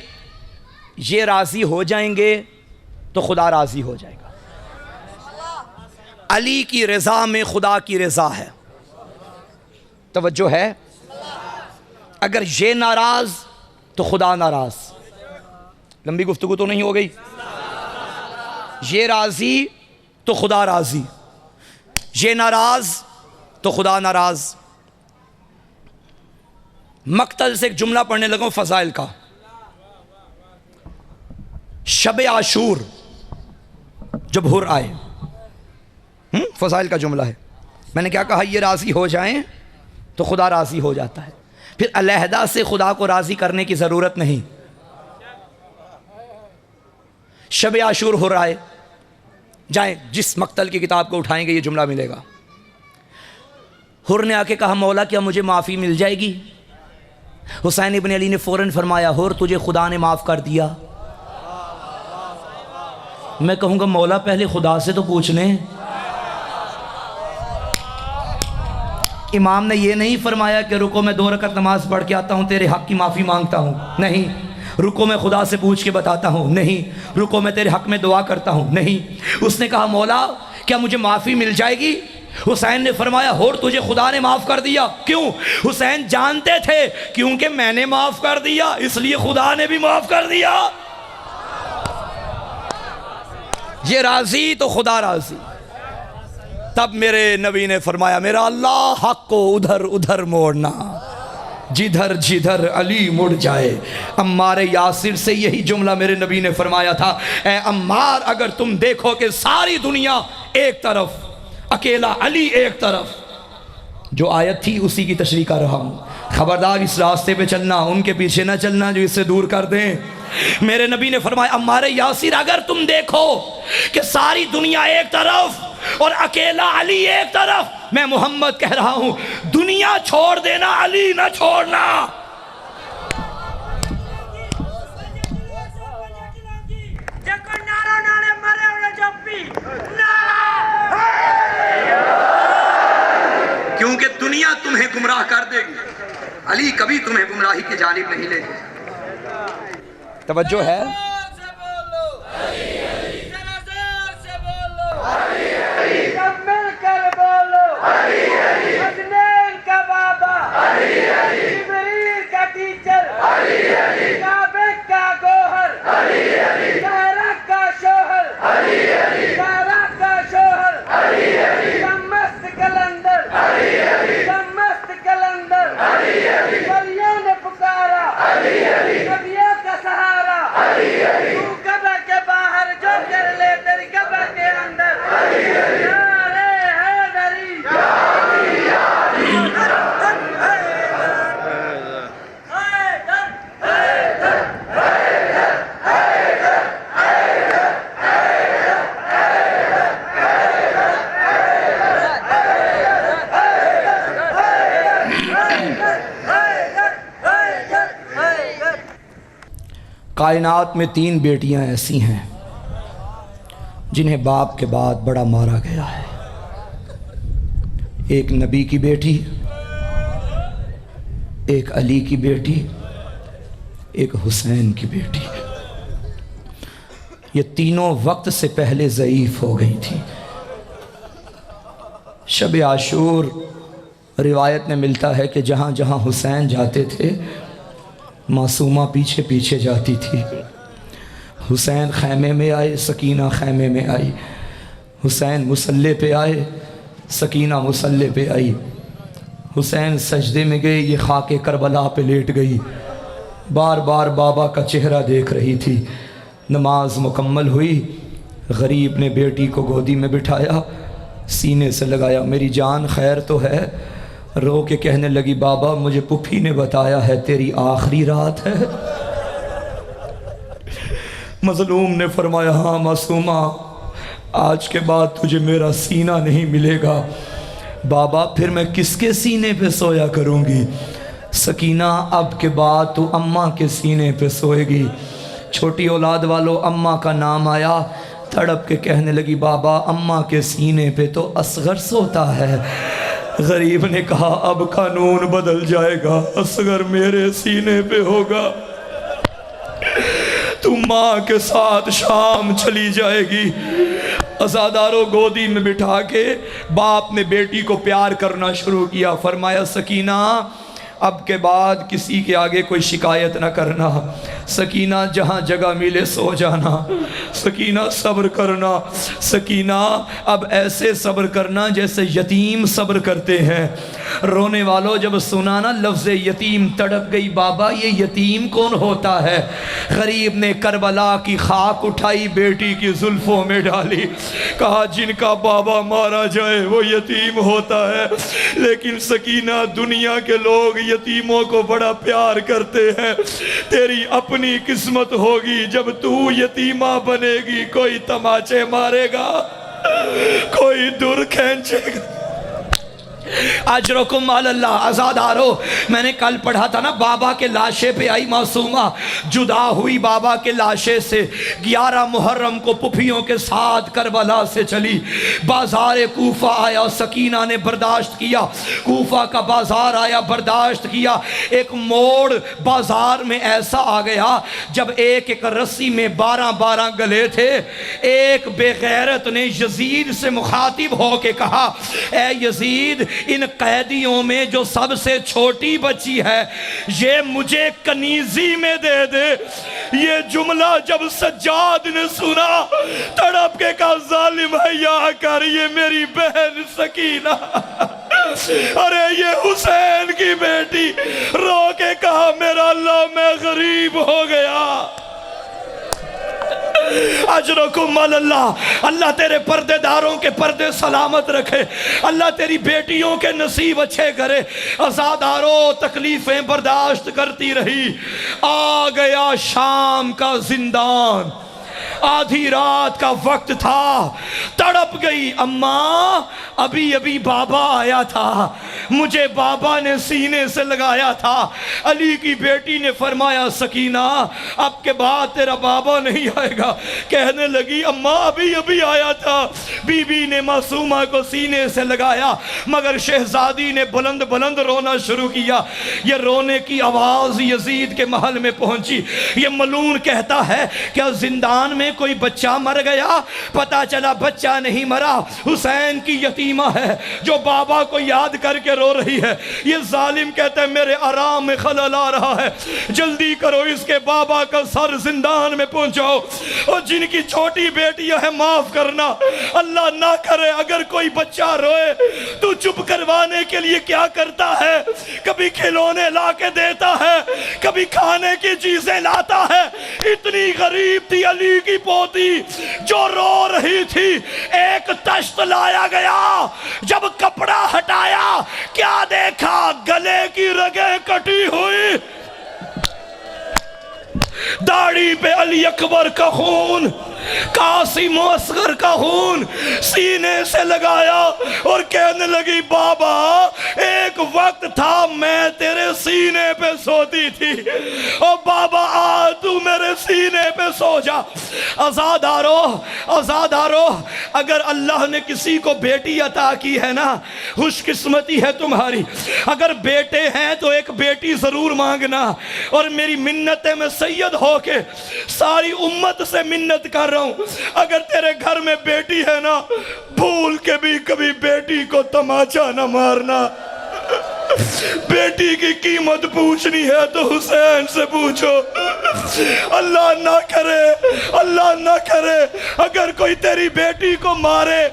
ये राजी हो जाएंगे तो खुदा राजी हो जाएगा। अली की रज़ा में खुदा की रज़ा है। तवज्जो है। अगर ये नाराज तो खुदा नाराज। लंबी गुफ्तगू तो नहीं हो गई। ये राजी तो खुदा राजी, ये नाराज तो खुदा नाराज। मक्तल से एक जुमला पढ़ने लगा फजाइल का। शबे आशूर जब हुर आए, फजाइल का जुमला है। मैंने क्या कहा, ये राजी हो जाएं तो खुदा राजी हो जाता है। फिर अलहदा से खुदा को राजी करने की ज़रूरत नहीं। शब आशूर हो रहा है, जाएं जिस मक्तल की किताब को उठाएंगे ये जुमला मिलेगा। हुर ने आके कहा, मौला क्या मुझे माफ़ी मिल जाएगी? हुसैन इब्न अली ने फ़ौरन फरमाया, हुर तुझे खुदा ने माफ़ कर दिया। मैं कहूँगा मौला पहले खुदा से तो पूछ लें। इमाम ने ये नहीं फरमाया कि रुको मैं 2 रकत नमाज पढ़ के आता हूँ तेरे हक़ की माफ़ी मांगता हूँ, नहीं। रुको मैं खुदा से पूछ के बताता हूँ, नहीं। रुको मैं तेरे हक़ में दुआ करता हूँ, नहीं। उसने कहा मौला क्या मुझे माफ़ी मिल जाएगी? हुसैन ने फरमाया, होर तुझे खुदा ने माफ़ कर दिया। क्यों? हुसैन जानते थे क्योंकि मैंने माफ़ कर दिया इसलिए खुदा ने भी माफ़ कर दिया। ये राज़ी तो खुदा राज़ी। तब मेरे नबी ने फरमाया, मेरा अल्लाह हक़ को उधर उधर मोड़ना जिधर जिधर अली मुड़ जाए। अम्मार यासिर से यही जुमला मेरे नबी ने फरमाया था, ए अम्मार अगर तुम देखो कि सारी दुनिया एक तरफ, अकेला अली एक तरफ, जो आयत थी उसी की तशरीह कर रहा हूँ। खबरदार इस रास्ते पे चलना, उनके पीछे ना चलना जो इससे दूर कर दें। मेरे नबी ने फरमाया, अम्मार यासिर अगर तुम देखो कि सारी दुनिया एक तरफ और अकेला अली एक तरफ, मैं मोहम्मद कह रहा हूं दुनिया छोड़ देना, अली ना छोड़ना। क्योंकि दुनिया तुम्हें गुमराह कर देगी, अली कभी तुम्हें गुमराही की जानिब नहीं ले जाएगा। तवज्जो है। कायनात में 3 बेटियां ऐसी हैं जिन्हें बाप के बाद बड़ा मारा गया है। एक नबी की बेटी, एक अली की बेटी, एक हुसैन की बेटी। ये तीनों वक्त से पहले ज़ईफ़ हो गई थी। शब आशूर रिवायत में मिलता है कि जहाँ जहाँ हुसैन जाते थे मासूमा पीछे पीछे जाती थी। हुसैन खैमे में आए, सकीना खैमे में आई। हुसैन मुसल्ले पे आए, सकीना मुसल्ले पे आई। हुसैन सजदे में गए, ये खाके करबला पे लेट गई। बार बार बाबा का चेहरा देख रही थी। नमाज मुकम्मल हुई, गरीब ने बेटी को गोदी में बिठाया, सीने से लगाया, मेरी जान खैर तो है? रो के कहने लगी, बाबा मुझे पुप्पी ने बताया है तेरी आखिरी रात है। मजलूम ने फरमाया, हाँ मासूमा, आज के बाद तुझे मेरा सीना नहीं मिलेगा। बाबा फिर मैं किसके सीने पे सोया करूँगी? सकीना अब के बाद तू अम्मा के सीने पे सोएगी। छोटी औलाद वालों, अम्मा का नाम आया, तड़प के कहने लगी बाबा अम्मा के सीने पे तो असगर सोता है। गरीब ने कहा अब कानून बदल जाएगा, असगर मेरे सीने पे होगा। तू माँ के साथ शाम चली जाएगी। अज़ादारों, गोदी में बिठा के बाप ने बेटी को प्यार करना शुरू किया। फरमाया सकीना अब के बाद किसी के आगे कोई शिकायत ना करना, सकीना जहाँ जगह मिले सो जाना, सकीना सब्र करना, सकीना अब ऐसे सब्र करना जैसे यतीम सब्र करते हैं। रोने वालों, जब सुना ना लफ्ज़ यतीम, तड़प गई बाबा ये यतीम कौन होता है। गरीब ने करबला की खाक उठाई, बेटी की जुल्फ़ों में डाली, कहा जिनका बाबा मारा जाए वो यतीम होता है, लेकिन सकीना दुनिया के लोग यतीमों को बड़ा प्यार करते हैं। तेरी अपनी किस्मत होगी, जब तू यतीमा बनेगी कोई तमाचे मारेगा, कोई दूर खींचेगा। अजरकुम अल्लाह। आज़ादारो, मैंने कल पढ़ा था ना, बाबा के लाशे पे आई मासूमा, जुदा हुई बाबा के लाशे से। 11 मुहर्रम को पुफियों के साथ करबला से चली, बाजार कूफा आया, सकीना ने बर्दाश्त किया। कूफा का बाजार आया, बर्दाश्त किया। एक मोड़ बाजार में ऐसा आ गया जब एक एक रस्सी में 12-12 गले थे। एक बेगैरत ने यजीद से मुखातिब हो के कहा, ए यजीद, इन कैदियों में जो सबसे छोटी बच्ची है ये मुझे कनीजी में दे दे। ये जुमला जब सज्जाद ने सुना, तड़प के कहा जालिम है या कर, ये मेरी बहन सकीना, अरे ये हुसैन की बेटी। रो के कहा मेरा अल्लाह मैं गरीब हो गया। अजरकुम अल्लाह। अल्लाह तेरे पर्देदारों के पर्दे सलामत रखे, अल्लाह तेरी बेटियों के नसीब अच्छे करे। अज़ादारों, तकलीफें बर्दाश्त करती रही। आ गया शाम का जिंदान, आधी रात का वक्त था। तड़प गई अम्मा, अभी अभी बाबा आया था, मुझे बाबा ने सीने से लगाया था। अली की बेटी ने फरमाया सकीना अब के बाद तेरा बाबा नहीं आएगा। कहने लगी अम्मा अभी अभी आया था। बीबी ने मासूमा को सीने से लगाया, मगर शहजादी ने बुलंद बुलंद रोना शुरू किया। ये रोने की आवाज यजीद के महल में पहुंची। ये मलून कहता है क्या जिंदान में कोई बच्चा मर गया? पता चला बच्चा नहीं मरा, हुसैन की यतीमा है जो बाबा को याद करके रो रही है। ये जालिम कहते हैं मेरे आराम में खलल आ रहा है, जल्दी करो इसके बाबा का सर जिंदान में पहुंचाओ। और जिनकी छोटी बेटियां है माफ करना, अल्लाह ना करे अगर कोई बच्चा रोए तो चुप करवाने के लिए क्या करता है, कभी खिलौने ला के देता है, कभी खाने की चीजें लाता है। इतनी गरीब थी अली की पोती जो रो रही थी। एक तश्त लाया गया, जब कपड़ा हटाया क्या देखा, गले की रगें कटी हुई, दाढ़ी पे अली अकबर का खून, कासिम असगर का खून सीने से लगाया और कहने लगी बाबा एक वक्त था मैं तेरे सीने पे सोती थी, और बाबा आ तू मेरे सीने पे सो जा। आज़ादारो, अगर अल्लाह ने किसी को बेटी अता की है ना, खुशकिस्मती है तुम्हारी। अगर बेटे हैं तो एक बेटी जरूर मांगना। और मेरी मिन्नतें मैं सैयद होके सारी उम्मत से मिन्नत कर रहा हूं, अगर तेरे घर में बेटी है ना, भूल के भी कभी बेटी को तमाचा न मारना। बेटी की कीमत पूछनी है तो हुसैन से पूछो। अल्लाह ना करे, अल्लाह ना करे अगर कोई तेरी बेटी को मारे।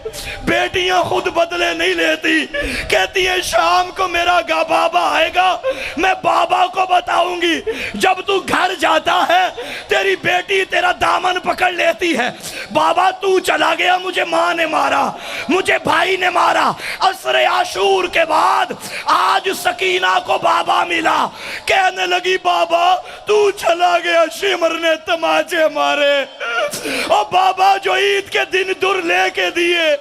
बेटियां खुद बदले नहीं लेती, कहती है शाम को मेरा बाबा आएगा, मैं बाबा को बताऊंगी। जब तू घर जाता है तेरी बेटी तेरा दामन पकड़ लेती है, बाबा तू चला गया, मुझे माँ ने मारा, मुझे भाई ने मारा। असरे आशूर के बाद आज सकीना को बाबा मिला, कहने लगी बाबा तू चला गया, शिमर ने तमाचे मारे। और बाबा जो ईद के दिन दुर लेके दिए,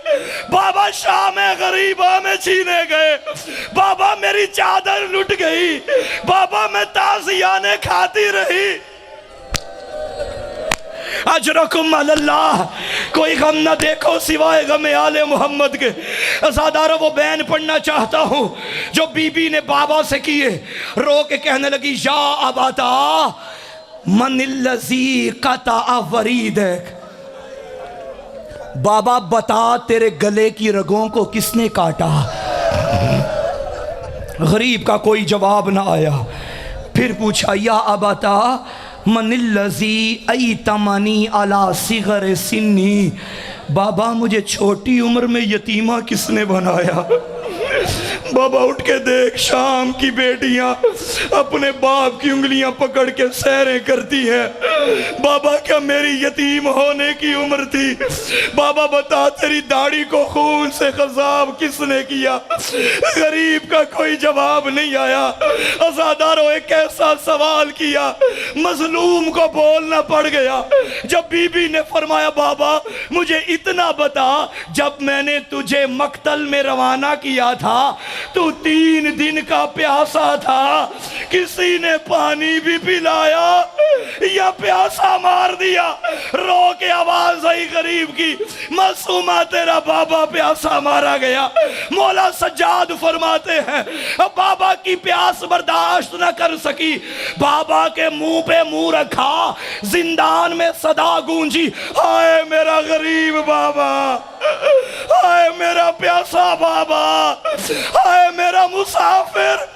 बाबा शाम गरीबा में छीने गए। बाबा मेरी चादर लुट गई, बाबा मैं ताजियाने खाती रही। अजरकुम अल्लाह, कोई गम ना देखो सिवाय गम आले मोहम्मद के। अज़ादारों, वो बयान पढ़ना चाहता हूँ जो बीबी ने बाबा से किए। रो के कहने लगी, या अबाता मनिल्लज़ी क़ता वरीदक, बाबा बता तेरे गले की रगों को किसने काटा। गरीब का कोई जवाब ना आया। फिर पूछा, या अबाता मनिल्लज़ी अयतमनी अला सिगर सिन्नी, बाबा मुझे छोटी उम्र में यतीमा किसने बनाया। बाबा उठ के देख, शाम की बेटियां अपने बाप की उंगलियां पकड़ के सैरें करती हैं। बाबा क्या मेरी यतीम होने की उम्र थी। बाबा बता तेरी दाढ़ी को खून से खजाब किसने किया। गरीब का कोई जवाब नहीं आया। अज़ादारों, एक ऐसा सवाल किया मजलूम को बोलना पड़ गया। जब बीबी ने फरमाया, बाबा मुझे इतना बता, जब मैंने तुझे मक्तल में रवाना किया था तू 3 दिन का प्यासा था, किसी ने पानी भी पिलाया या प्यासा मार दिया। रो के आवाज आई गरीब की, मासूमा तेरा बाबा प्यासा मारा गया। मौला सज्जाद फरमाते हैं, बाबा की प्यास बर्दाश्त न कर सकी, बाबा के मुंह पे मुंह रखा, जिंदान में सदा गूंजी, हाय मेरा गरीब बाबा, हाय मेरा प्यासा बाबा, हाय मेरा मुसाफिर।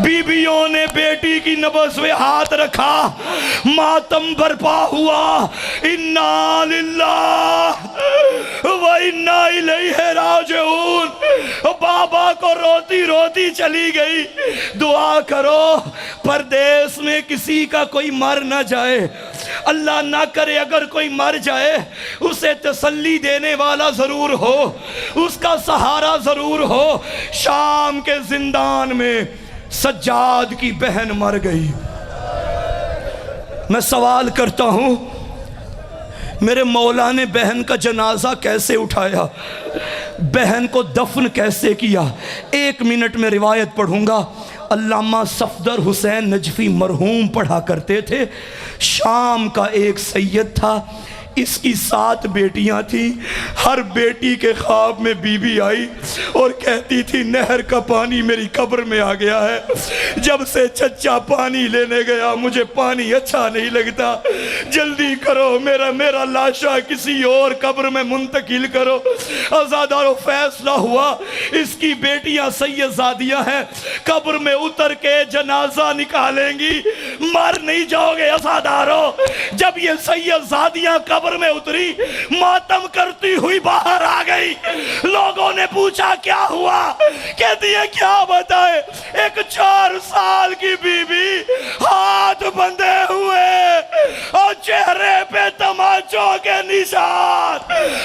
बीबियों ने बेटी की नब्ज़ पे हाथ रखा, मातम बरपा हुआ। इन्ना लिल्लाह व इन्ना इलैहि राजिऊन। बाबा को रोती रोती चली गई। दुआ करो परदेश में किसी का कोई मर ना जाए। अल्लाह ना करे अगर कोई मर जाए, उसे तसल्ली देने वाला जरूर हो, उसका सहारा जरूर हो। शाम के जिंदान में सज्जाद की बहन मर गई। मैं सवाल करता हूं, मेरे मौला ने बहन का जनाजा कैसे उठाया, बहन को दफन कैसे किया? 1 मिनट में रिवायत पढ़ूंगा। अल्लामा सफदर हुसैन नजफी मरहूम पढ़ा करते थे। शाम का एक सैयद था, इसकी 7 बेटियां थी। हर बेटी के ख्वाब में बीबी आई और कहती थी, नहर का पानी मेरी कब्र में आ गया है, जब से चच्चा पानी लेने गया मुझे पानी अच्छा नहीं लगता, जल्दी करो मेरा लाशा किसी और कब्र में मुंतकिल करो। आज़ादारों, फैसला हुआ, इसकी बेटियां सैयदजादियां हैं, कब्र में उतर के जनाजा निकालेंगी, मर नहीं जाओगे। आज़ादारों, जब ये सैयदजादियां कब्र में उतरी, मातम करती हुई बाहर आ गई। लोगों ने पूछा क्या हुआ, कहती है क्या बताए, एक 4 साल की बीबी, हाथ बंधे हुए और चेहरे पे तमाचों के निशान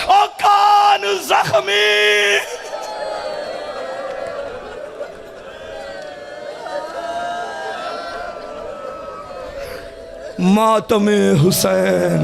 और कान जख्मी। मातम हुसैन।